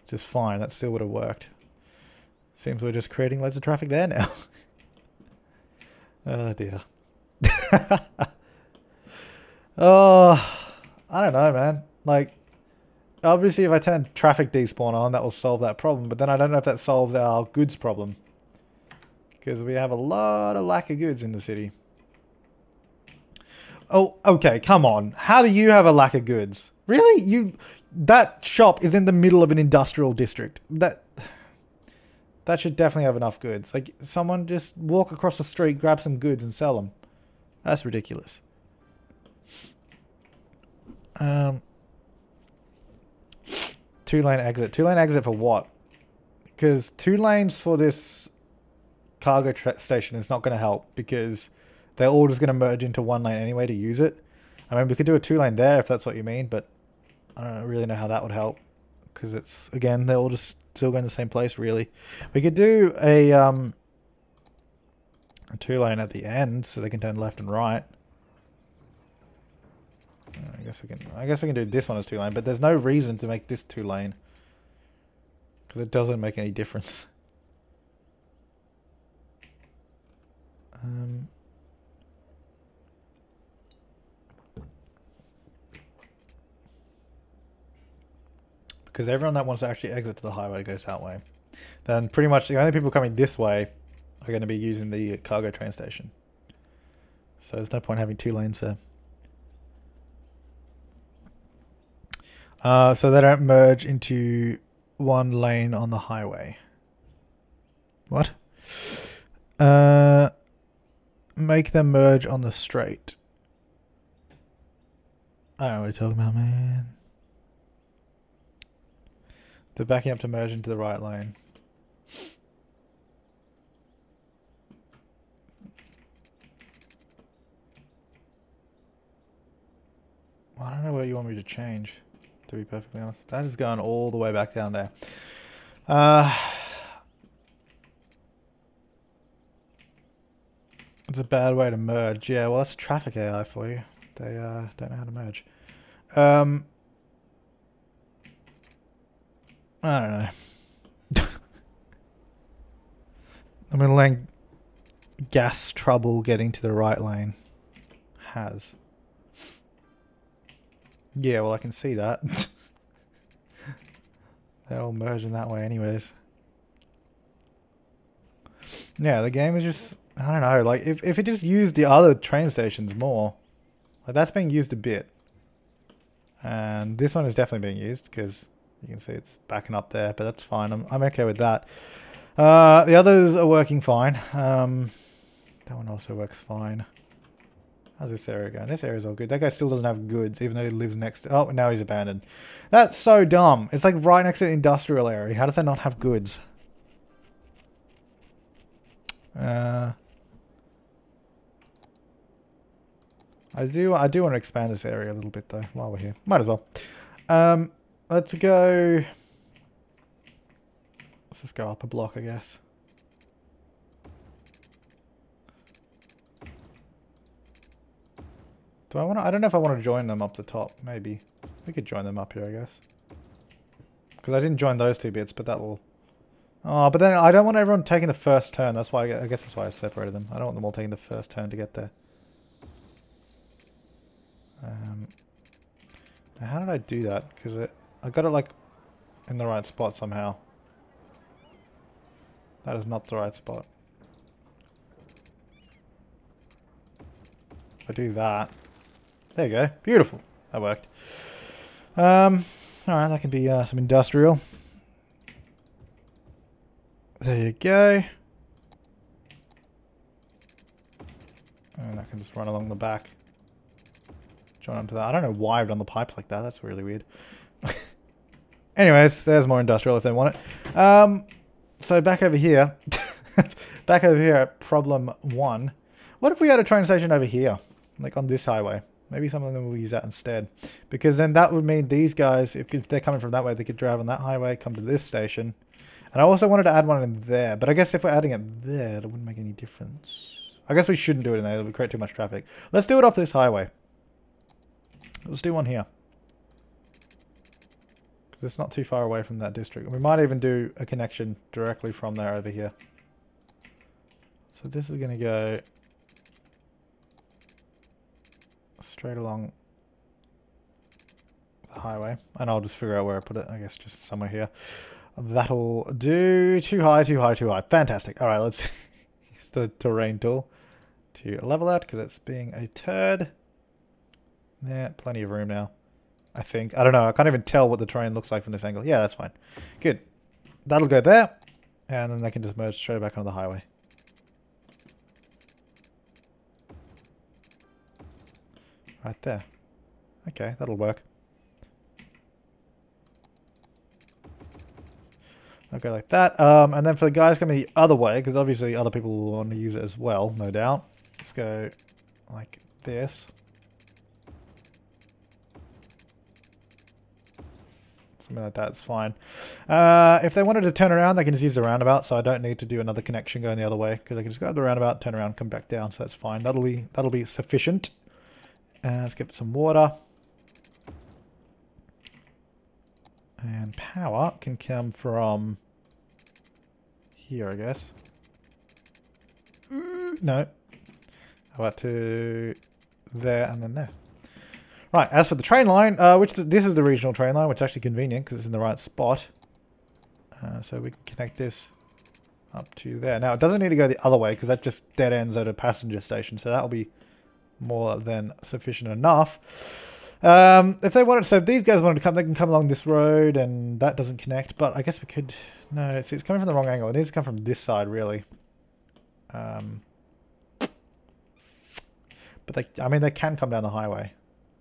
Just fine. That still would have worked. Seems we're just creating loads of traffic there now. Oh dear. Oh, I don't know, man. Like, obviously if I turn traffic despawn on, that will solve that problem. But then I don't know if that solves our goods problem. Because we have a lot of lack of goods in the city. Oh, okay, come on. How do you have a lack of goods? Really? That shop is in the middle of an industrial district. That should definitely have enough goods. Like, someone just walk across the street, grab some goods and sell them. That's ridiculous. Two-lane exit. Two-lane exit for what? Because 2 lanes for this cargo station is not going to help, because they're all just going to merge into 1 lane anyway to use it. I mean, we could do a 2-lane there if that's what you mean, but I don't really know how that would help. Because it's, again, they're all just still going the same place, really. We could do a 2-lane at the end so they can turn left and right. I guess we can do this one as 2-lane, but there's no reason to make this 2-lane. Because it doesn't make any difference. Because everyone that wants to actually exit to the highway goes that way. Then pretty much the only people coming this way are going to be using the cargo train station. So there's no point having 2 lanes there. So they don't merge into 1 lane on the highway. What? Make them merge on the straight. I don't know what you're talking about, man. They're backing up to merge into the right lane. Well, I don't know what you want me to change, to be perfectly honest. That is going all the way back down there. It's a bad way to merge. Yeah, well, that's traffic AI for you. They don't know how to merge. I don't know. I'm going to let gas trouble getting to the right lane. Has. Yeah, well, I can see that. They're all merging that way anyways. Yeah, the game is just, I don't know, like, if it just used the other train stations more. Like, that's being used a bit. And this one is definitely being used, because you can see it's backing up there, but that's fine. I'm okay with that. The others are working fine. That one also works fine. How's this area going? This area's all good. That guy still doesn't have goods, even though he lives next to... Oh, now he's abandoned. That's so dumb. It's like right next to the industrial area. How does that not have goods? I do want to expand this area a little bit, though, while we're here. Might as well. Let's go... Let's just go up a block, I guess. Do I want to? I don't know if I want to join them up the top. Maybe. We could join them up here, I guess. Because I didn't join those two bits, but that will... Oh, but then I don't want everyone taking the first turn. That's why I guess that's why I separated them. I don't want them all taking the first turn to get there. Now how did I do that? Because I got it like in the right spot somehow. That is not the right spot. If I do that. There you go. Beautiful. That worked. Alright, that can be some industrial. There you go. And I can just run along the back. Join onto that. I don't know why I've done the pipe like that. That's really weird. Anyways, there's more industrial if they want it. So back over here. Back over here at problem 1. What if we had a train station over here? Like on this highway? Maybe some of them will use that instead. Because then that would mean these guys, if they're coming from that way, they could drive on that highway, come to this station. And I also wanted to add one in there. But I guess if we're adding it there, it wouldn't make any difference. I guess we shouldn't do it in there. It would create too much traffic. Let's do it off this highway. Let's do one here. Because it's not too far away from that district. We might even do a connection directly from there over here. So this is going to go straight along the highway. And I'll just figure out where I put it. I guess just somewhere here. That'll do. Too high, too high, too high. Fantastic. Alright, let's use the terrain tool to level that because it's being a turd. Yeah, plenty of room now. I think. I don't know. I can't even tell what the terrain looks like from this angle. Yeah, that's fine. Good. That'll go there. And then they can just merge straight back onto the highway. Right there. Okay, that'll work. I'll go like that. And then for the guys coming the other way, because obviously other people will want to use it as well, no doubt. Let's go like this. Something like that's fine. If they wanted to turn around, they can just use the roundabout, so I don't need to do another connection going the other way, because I can just go to the roundabout, turn around, come back down, so that's fine. That'll be sufficient. Let's get some water. And power can come from here, I guess. No. How about to there and then there? Right, as for the train line, this is the regional train line, which is actually convenient because it's in the right spot. So we can connect this up to there. Now, it doesn't need to go the other way because that just dead ends at a passenger station. So that'll be more than sufficient enough. If they wanted, so if these guys wanted to come, they can come along this road and that doesn't connect. But I guess we could, no, it's coming from the wrong angle. It needs to come from this side, really. But they can come down the highway.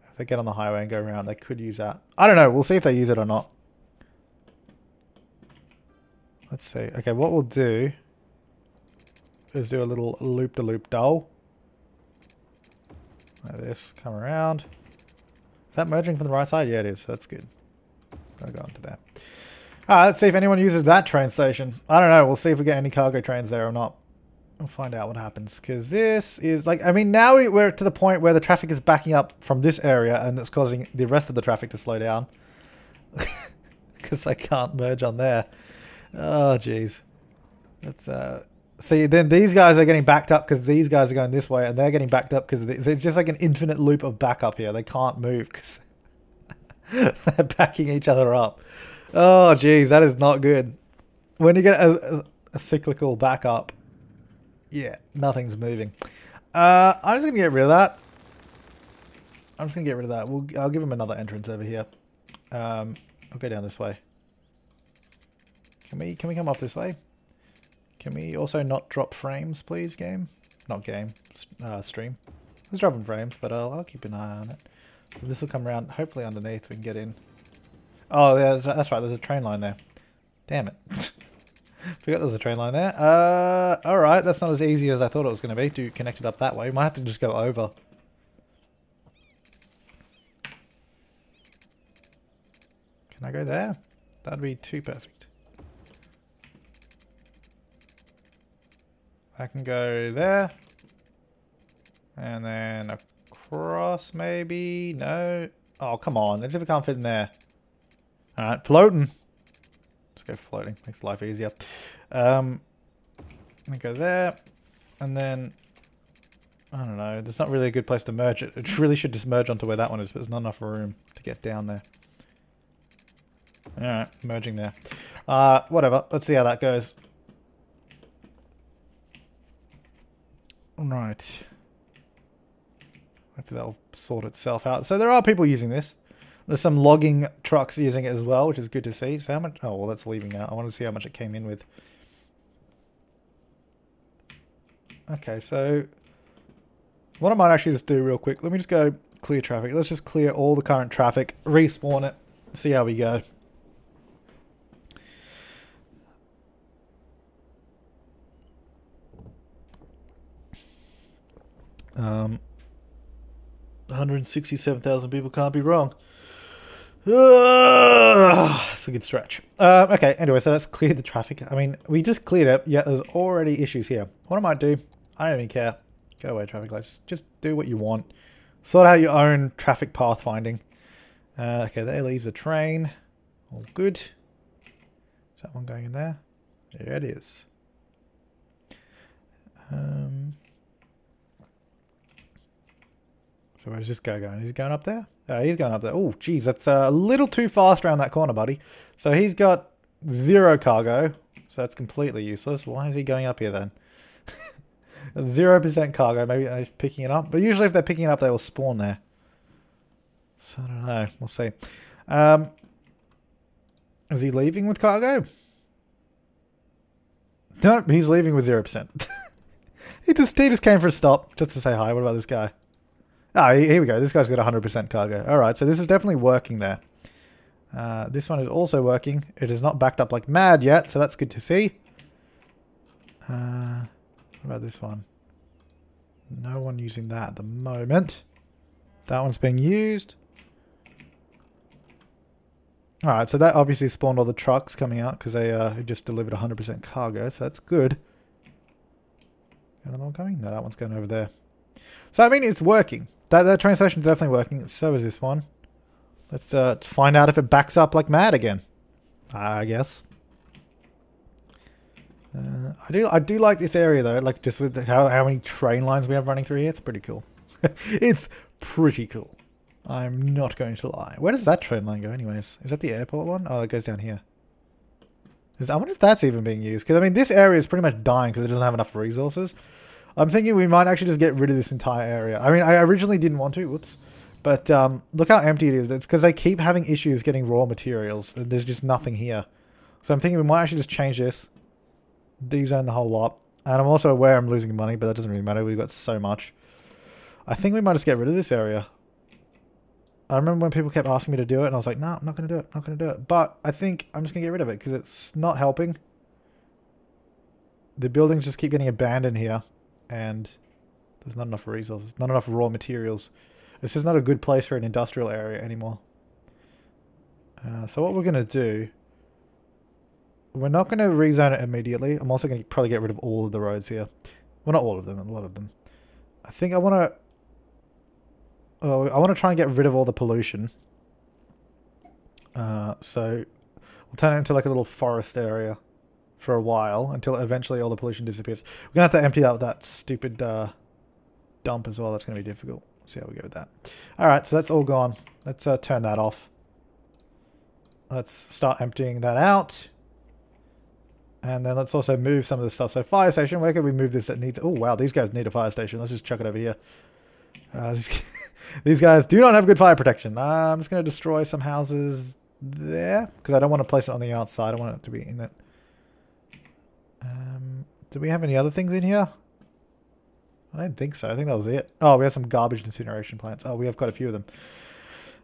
If they get on the highway and go around, they could use that. I don't know. We'll see if they use it or not. Let's see. Okay, what we'll do is do a little loop-de-loop dole. Like this, come around. Is that merging from the right side? Yeah, it is. So that's good. I'll go on to that. Alright, let's see if anyone uses that train station. I don't know. We'll see if we get any cargo trains there or not. We'll find out what happens. Because this is like, I mean, now we're to the point where the traffic is backing up from this area and it's causing the rest of the traffic to slow down. Because they can't merge on there. Oh, jeez. Let's, see, then these guys are getting backed up because these guys are going this way and they're getting backed up because it's just like an infinite loop of backup here. They can't move because they're backing each other up. Oh, geez, that is not good. When you get a cyclical backup, yeah, nothing's moving. I'm just going to get rid of that. I'm just going to get rid of that. I'll give them another entrance over here. I'll go down this way. Can we come up this way? Can we also not drop frames, please, game? Not game, stream. Let's drop in frames, but I'll keep an eye on it. So this will come around, hopefully underneath we can get in. Oh, yeah, that's right, there's a train line there. Damn it. Forgot there's a train line there. Alright, that's not as easy as I thought it was going to be to connect it up that way. We might have to just go over. Can I go there? That'd be too perfect. I can go there. And then across, maybe? No. Oh, come on. Let's see if we can't fit in there. Alright, floating. Let's go floating. Makes life easier. Let me go there. And then, I don't know. There's not really a good place to merge it. It really should just merge onto where that one is, but there's not enough room to get down there. Alright, merging there. Whatever. Let's see how that goes. Right. Hopefully that'll sort itself out. So there are people using this. There's some logging trucks using it as well, which is good to see. So how much... Oh, well, that's leaving out. I want to see how much it came in with. Okay, so... What I might actually just do real quick. Let me just go clear traffic. Let's just clear all the current traffic. Respawn it. See how we go. 167,000 people can't be wrong. It's a good stretch. Okay, anyway, so let's clear the traffic. I mean, we just cleared it, yet there's already issues here. What I might do, I don't even care. Go away, traffic lights. Just do what you want. Sort out your own traffic path finding. Okay, there leaves a train. All good. Is that one going in there? Yeah, it is. So where's this guy going? He's going up there? He's going up there. Oh, geez, that's a little too fast around that corner, buddy. So he's got 0 cargo. So that's completely useless. Why is he going up here then? 0% cargo. Maybe they're picking it up. But usually if they're picking it up, they will spawn there. So I don't know. We'll see. Is he leaving with cargo? No, he's leaving with 0%. he just came for a stop just to say hi. What about this guy? Ah, here we go. This guy's got 100% cargo. Alright, so this is definitely working there. This one is also working. It is not backed up like mad yet, so that's good to see. What about this one? No one using that at the moment. That one's being used. Alright, so that obviously spawned all the trucks coming out because they just delivered 100% cargo, so that's good. Another one coming? No, that one's going over there. So, I mean, it's working. That train station is definitely working. So is this one. Let's find out if it backs up like mad again. I guess. I do like this area though. Like just with how many train lines we have running through here. It's pretty cool. It's pretty cool. I'm not going to lie. Where does that train line go anyways? Is that the airport one? Oh, it goes down here. I wonder if that's even being used. Because I mean, this area is pretty much dying because it doesn't have enough resources. I'm thinking we might actually just get rid of this entire area. I mean, I originally didn't want to, whoops. But look how empty it is. It's because they keep having issues getting raw materials. There's just nothing here. So I'm thinking we might actually just change this. De-zone the whole lot. And I'm also aware I'm losing money, but that doesn't really matter. We've got so much. I think we might just get rid of this area. I remember when people kept asking me to do it, and I was like, no, I'm not going to do it. Not going to do it. But I think I'm just going to get rid of it because it's not helping. The buildings just keep getting abandoned here. And there's not enough resources, not enough raw materials. It's just not a good place for an industrial area anymore. So what we're going to do, we're not going to rezone it immediately. I'm also going to probably get rid of all of the roads here. Well, not all of them, a lot of them. I think I want to try and get rid of all the pollution. So we'll turn it into like a little forest area for a while until eventually all the pollution disappears. We're going to have to empty out that stupid dump as well. That's going to be difficult. See how we go with that. Alright, so that's all gone. Let's turn that off. Let's start emptying that out. And then let's also move some of the stuff. So fire station, where can we move this that needs... Oh wow, these guys need a fire station. Let's just chuck it over here. These guys do not have good fire protection. I'm just going to destroy some houses there. Because I don't want to place it on the outside. I want it to be in it. Do we have any other things in here? I don't think so. I think that was it. Oh, we have some garbage incineration plants. Oh, we have quite a few of them.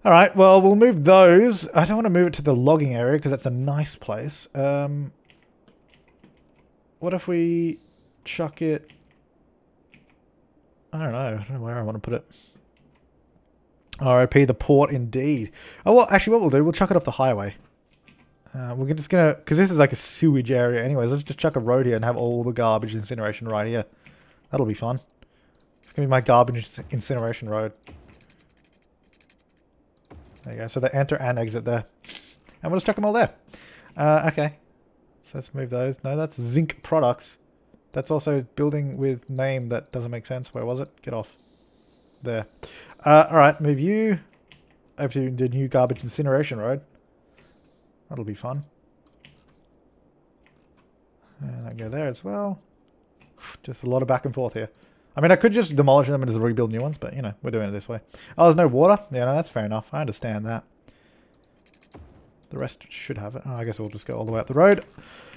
Alright, well, we'll move those. I don't want to move it to the logging area because that's a nice place. What if we chuck it... I don't know where I want to put it. RIP the port indeed. Oh, well, actually what we'll do, we'll chuck it off the highway. We're just gonna, because this is like a sewage area anyways, let's just chuck a road here and have all the garbage incineration right here. That'll be fun. It's going to be my garbage incineration road. There you go. So they enter and exit there. And we'll just chuck them all there. Okay. So let's move those. No, that's zinc products. That's also building with name that doesn't make sense. Where was it? Get off. There. Alright, move you over to the new garbage incineration road. That'll be fun. And I go there as well. Just a lot of back and forth here. I mean, I could just demolish them and just rebuild new ones, but, you know, we're doing it this way. Oh, there's no water? Yeah, no, that's fair enough. I understand that. The rest should have it. Oh, I guess we'll just go all the way up the road.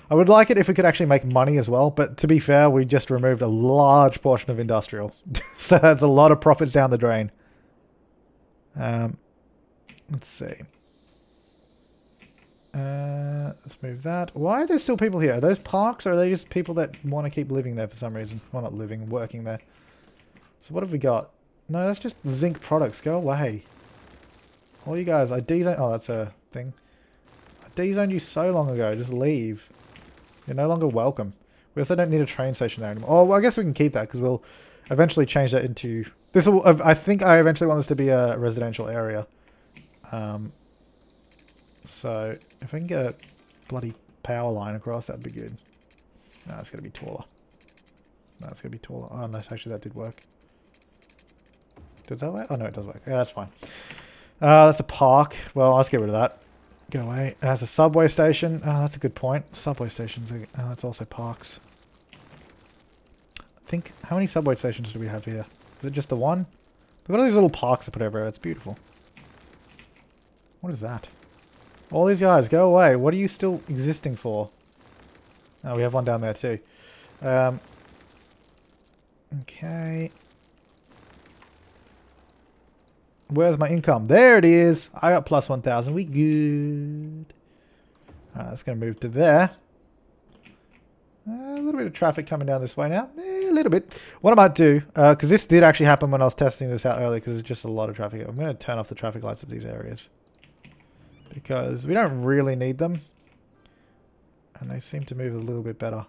I would like it if we could actually make money as well, but to be fair, we just removed a large portion of industrial. So that's a lot of profits down the drain. Let's see. Let's move that. Why are there still people here? Are those parks, or are they just people that want to keep living there for some reason? Well, not living, working there. So what have we got? No, that's just zinc products. Go away. All you guys, I dezoned... Oh, that's a thing. I dezoned you so long ago. Just leave. You're no longer welcome. We also don't need a train station there anymore. Oh, well, I guess we can keep that because we'll eventually change that into... This will. I think I eventually want this to be a residential area. So if I can get a bloody power line across, that'd be good. No, it's going to be taller. No, it's going to be taller. Oh, no, actually that did work. Did that work? Oh, no, it does work. Yeah, that's fine. That's a park. Well, I'll just get rid of that. Go away. That's a subway station. Oh, that's a good point. Subway stations. Oh, that's also parks. I think, how many subway stations do we have here? Is it just the one? We've got all these little parks to put everywhere. It's beautiful. What is that? All these guys, go away. What are you still existing for? Oh, we have one down there too. Okay. Where's my income? There it is. I got plus 1,000. We good. Alright, that's going to move to there. A little bit of traffic coming down this way now. A little bit. What I might do, because this did actually happen when I was testing this out earlier, because there's just a lot of traffic. I'm going to turn off the traffic lights at these areas. Because we don't really need them. And they seem to move a little bit better.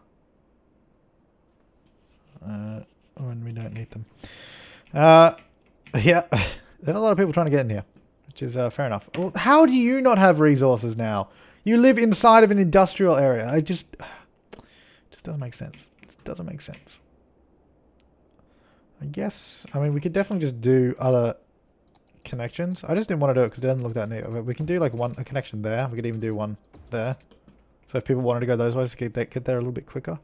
When we don't need them. Yeah. There's a lot of people trying to get in here. Which is fair enough. Well, how do you not have resources now? You live inside of an industrial area. It just doesn't make sense. It doesn't make sense. I guess, I mean, we could definitely just do other connections. I just didn't want to do it because it doesn't look that neat. But we can do like a connection there. We could even do one there. So if people wanted to go those ways, get there a little bit quicker.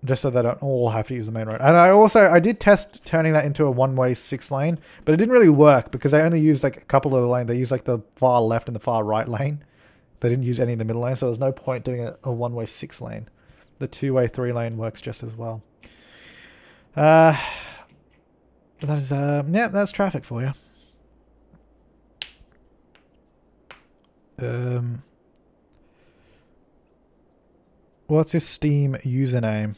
Just so they don't all have to use the main road. And I did test turning that into a one-way 6-lane, but it didn't really work because they only used like a couple of the lanes. They used like the far left and the far right lane. They didn't use any in the middle lane, so there's no point doing a one-way 6-lane. The 2-way 3-lane works just as well. That is, yeah, that's traffic for you. What's his Steam username?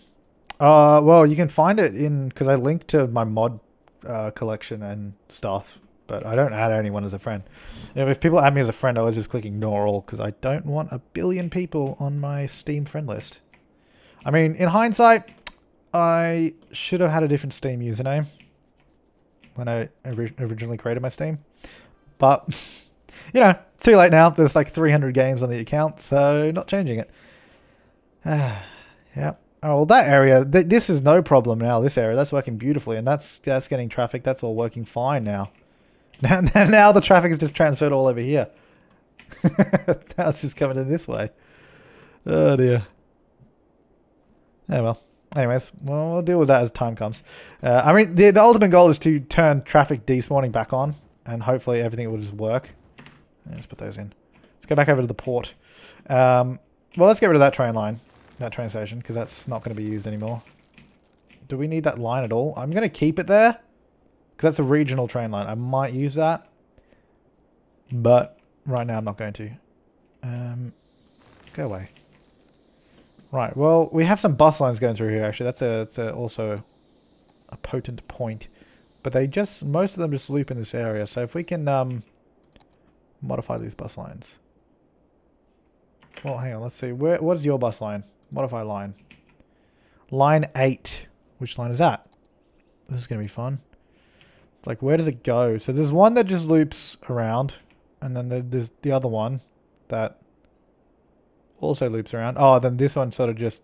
Well, you can find it in, because I linked to my mod collection and stuff, but I don't add anyone as a friend. You know, if people add me as a friend, I always just click ignore all, because I don't want a billion people on my Steam friend list. I mean, in hindsight, I should have had a different Steam username when I originally created my Steam. But, you know, it's too late now. There's like 300 games on the account, so not changing it. Yeah. Oh, well, that area, this is no problem now. This area, that's working beautifully, and that's getting traffic. That's all working fine now. Now the traffic is just transferred all over here. Now it's just coming in this way. Oh dear. Oh well. Anyways, well, we'll deal with that as time comes. I mean, the ultimate goal is to turn traffic despawning back on, and hopefully everything will just work. Let's put those in. Let's go back over to the port. Well, let's get rid of that train line. That train station, because that's not going to be used anymore. Do we need that line at all? I'm going to keep it there, because that's a regional train line. I might use that, but right now I'm not going to. Go away. Right, well, we have some bus lines going through here, actually. That's also a potent point. But most of them just loop in this area. So if we can modify these bus lines. Well, hang on, let's see. What's your bus line? Modify line. Line 8. Which line is that? This is going to be fun. Like, where does it go? So there's one that just loops around. And then there's the other one that also loops around. Oh, then this one sort of just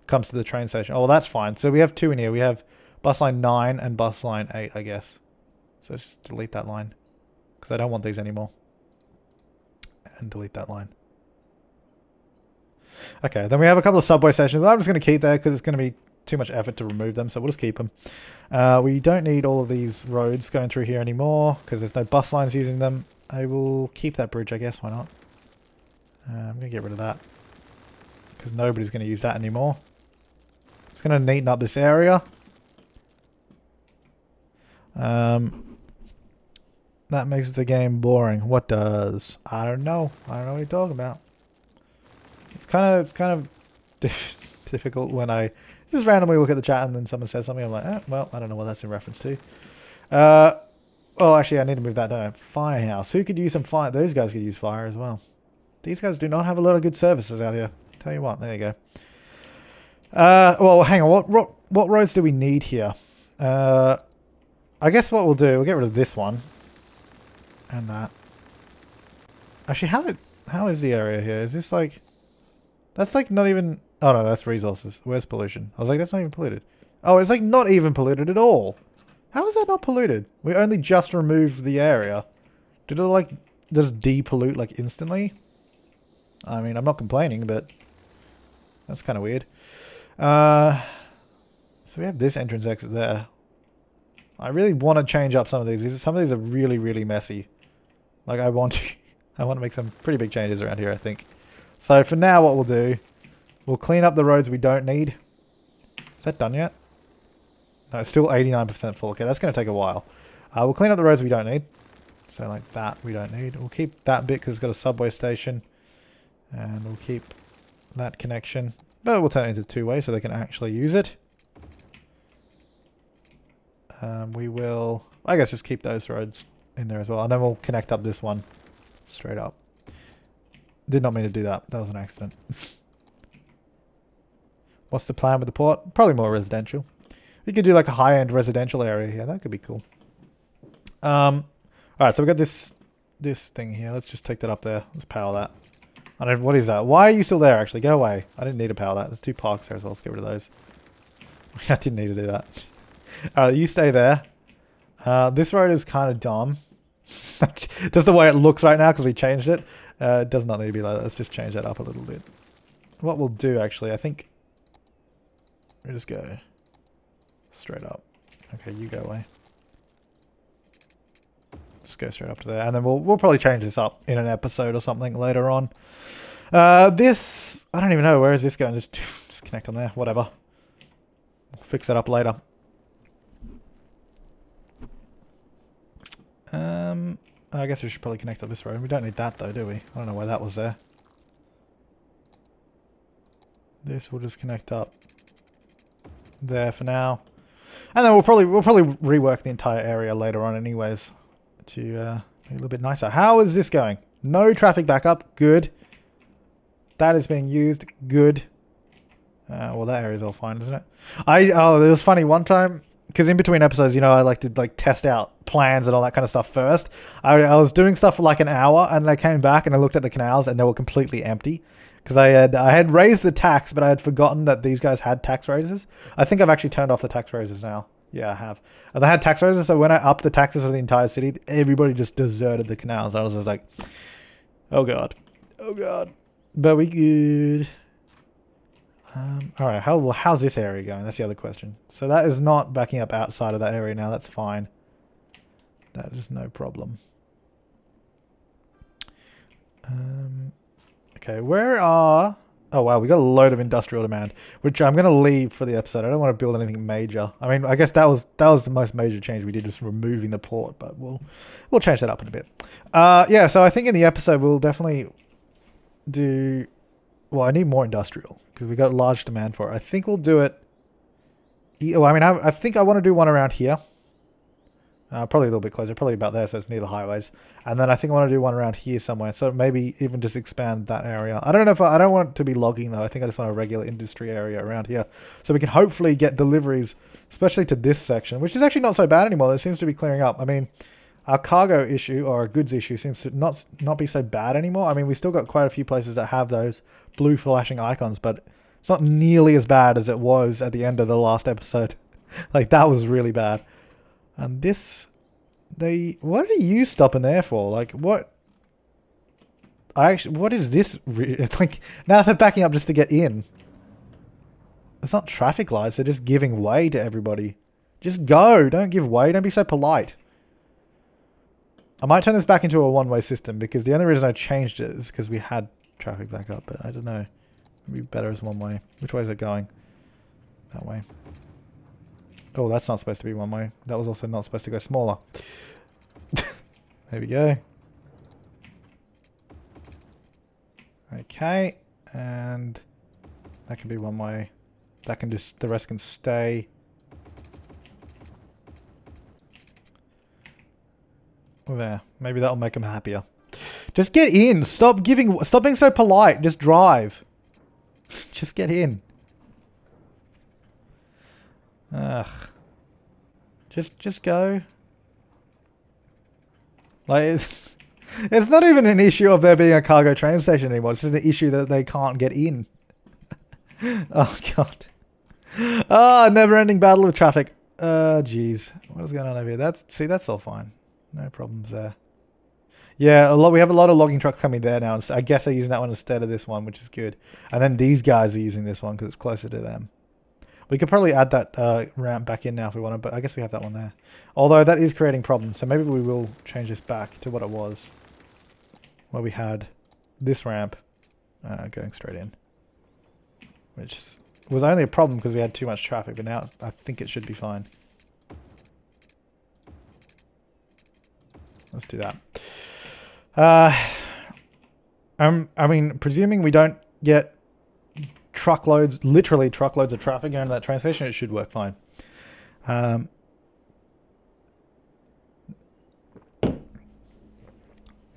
comes to the train station. Oh, well, that's fine. So we have two in here. We have bus line 9 and bus line 8, I guess. So just delete that line. Because I don't want these anymore. And delete that line. Okay, then we have a couple of subway stations. But I'm just going to keep there because it's going to be too much effort to remove them. So we'll just keep them. We don't need all of these roads going through here anymore because there's no bus lines using them. I will keep that bridge, I guess. Why not? I'm going to get rid of that. Because nobody's going to use that anymore. It's going to neaten up this area. That makes the game boring. What does? I don't know. I don't know what you're talking about. It's kind of difficult when I just randomly look at the chat and then someone says something. I'm like, well, I don't know what that's in reference to. Oh, actually, I need to move that down. Firehouse. Who could use some fire? Those guys could use fire as well. These guys do not have a lot of good services out here. Tell you what, there you go. Well, hang on. What roads do we need here? I guess what we'll do, we'll get rid of this one. And that. Actually, how is the area here? Is this like... That's like not even... Oh no, that's resources. Where's pollution? I was like, that's not even polluted. Oh, it's like not even polluted at all. How is that not polluted? We only just removed the area. Did it like just depollute like instantly? I mean, I'm not complaining, but that's kind of weird. So we have this entrance exit there. I really want to change up some of these. Some of these are really, really messy. Like I want to make some pretty big changes around here, I think. So for now, what we'll do, we'll clean up the roads we don't need. Is that done yet? No, it's still 89% full. Okay, that's going to take a while. We'll clean up the roads we don't need. So like that we don't need. We'll keep that bit because it's got a subway station. And we'll keep that connection. But we'll turn it into two-way so they can actually use it. We will, I guess, just keep those roads in there as well. And then we'll connect up this one straight up. Did not mean to do that. That was an accident. What's the plan with the port? Probably more residential. We could do like a high-end residential area here. That could be cool. Alright, so we got this thing here. Let's just take that up there. Let's power that. I don't. What is that? Why are you still there, actually? Go away. I didn't need to power that. There's 2 parks there as well. Let's get rid of those. I didn't need to do that. Alright, you stay there. This road is kind of dumb. Just the way it looks right now because we changed it. It does not need to be like that. Let's just change that up a little bit. What we'll do, actually, I think... We'll just go straight up. Okay, you go away. Just go straight up to there. And then we'll probably change this up in an episode or something later on. This... I don't even know. Where is this going? Just connect on there. Whatever. We'll fix that up later. I guess we should probably connect up this road. We don't need that though, do we? I don't know why that was there. This will just connect up there for now. And then we'll probably rework the entire area later on anyways to make it a little bit nicer. How is this going? No traffic backup. Good. That is being used. Good. Well, that area's all fine, isn't it? Oh, it was funny one time. Because in between episodes, you know, I like to like test out plans and all that kind of stuff first. I was doing stuff for like an hour and I came back and I looked at the canals and they were completely empty. Because I had raised the tax, but I had forgotten that these guys had tax raises. I think I've actually turned off the tax raises now. Yeah, I have. And they had tax raises, so when I upped the taxes for the entire city, everybody just deserted the canals. I was just like, oh god. Oh god. But we good. Alright, how's this area going? That's the other question. So that is not backing up outside of that area now. That's fine. That is no problem. Okay, where are... Oh wow, we got a load of industrial demand, which I'm going to leave for the episode. I don't want to build anything major. I mean, I guess that was the most major change we did, just removing the port, but we'll change that up in a bit. Yeah, so I think in the episode we'll definitely do... Well, I need more industrial because we got large demand for it. I think we'll do it. Oh, I mean, I think I want to do one around here. Probably a little bit closer, probably about there, so it's near the highways. And then I think I want to do one around here somewhere, so maybe even just expand that area. I don't know if I don't want it to be logging though. I think I just want a regular industry area around here, so we can hopefully get deliveries, especially to this section, which is actually not so bad anymore. It seems to be clearing up. I mean, our cargo issue or our goods issue seems to not be so bad anymore. I mean, we still got quite a few places that have those blue flashing icons, but it's not nearly as bad as it was at the end of the last episode. Like, that was really bad. And this, what are you stopping there for? Like, what? What is this? It's like, now they're backing up just to get in. It's not traffic lights, they're just giving way to everybody. Just go, don't give way, don't be so polite. I might turn this back into a one-way system, because the only reason I changed it is because we had traffic back up, but I don't know. It'd be better as one way. Which way is it going? That way. Oh, that's not supposed to be one way. That was also not supposed to go smaller. There we go. Okay, and that can be one way. That can just, the rest can stay. There. Maybe that'll make them happier. Just get in. Stop being so polite. Just drive. Just get in. Ugh. Just go. Like, it's not even an issue of there being a cargo train station anymore. It's just an issue that they can't get in. Oh, God. Ah, never-ending battle with traffic. Jeez. What is going on over here? That's all fine. No problems there. Yeah, we have a lot of logging trucks coming there now. I guess they're using that one instead of this one, which is good. And then these guys are using this one because it's closer to them. We could probably add that ramp back in now if we want to, but I guess we have that one there. Although that is creating problems, so maybe we will change this back to what it was. Where we had this ramp going straight in. Which was only a problem because we had too much traffic, but now I think it should be fine. Let's do that. I mean, presuming we don't get truckloads, literally truckloads of traffic going to that train station, it should work fine.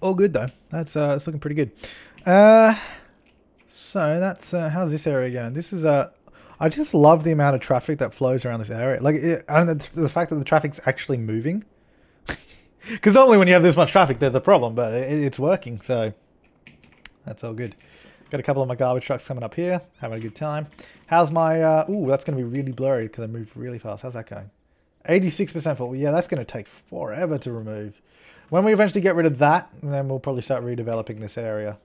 All good though. That's it's looking pretty good. So that's how's this area going? This is I just love the amount of traffic that flows around this area. Like, and the fact that the traffic's actually moving. Because normally when you have this much traffic, there's a problem, but it's working, so that's all good. Got a couple of my garbage trucks coming up here, having a good time. How's my, ooh, that's going to be really blurry because I moved really fast. How's that going? 86% full. Yeah, that's going to take forever to remove. When we eventually get rid of that, then we'll probably start redeveloping this area.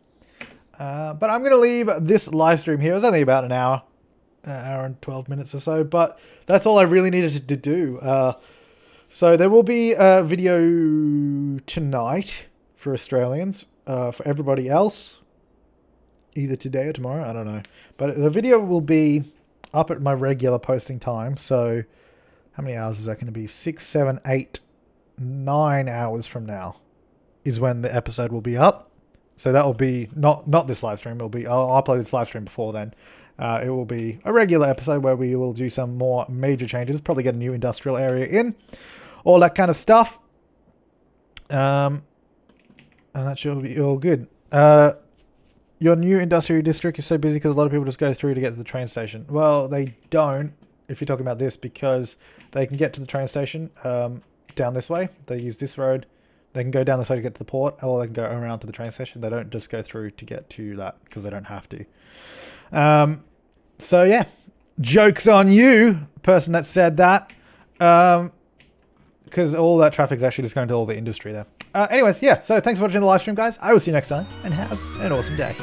But I'm going to leave this live stream here. It was only about an hour and 12 minutes or so, but that's all I really needed to do. So there will be a video tonight for Australians. For everybody else, either today or tomorrow, I don't know. But the video will be up at my regular posting time. So how many hours is that going to be? 6, 7, 8, 9 hours from now is when the episode will be up. So that will be not this live stream. It'll be, I'll upload this live stream before then. It will be a regular episode where we will do some more major changes. Probably get a new industrial area in. All that kind of stuff. And that should be all good. Your new industrial district is so busy because a lot of people just go through to get to the train station. Well, they don't, if you're talking about this, because they can get to the train station down this way. They use this road. They can go down this way to get to the port, or they can go around to the train station. They don't just go through to get to that because they don't have to. So yeah, joke's on you, person that said that. Because all that traffic is actually just going to all the industry there. Anyways, yeah, so thanks for watching the live stream, guys. I will see you next time, and have an awesome day.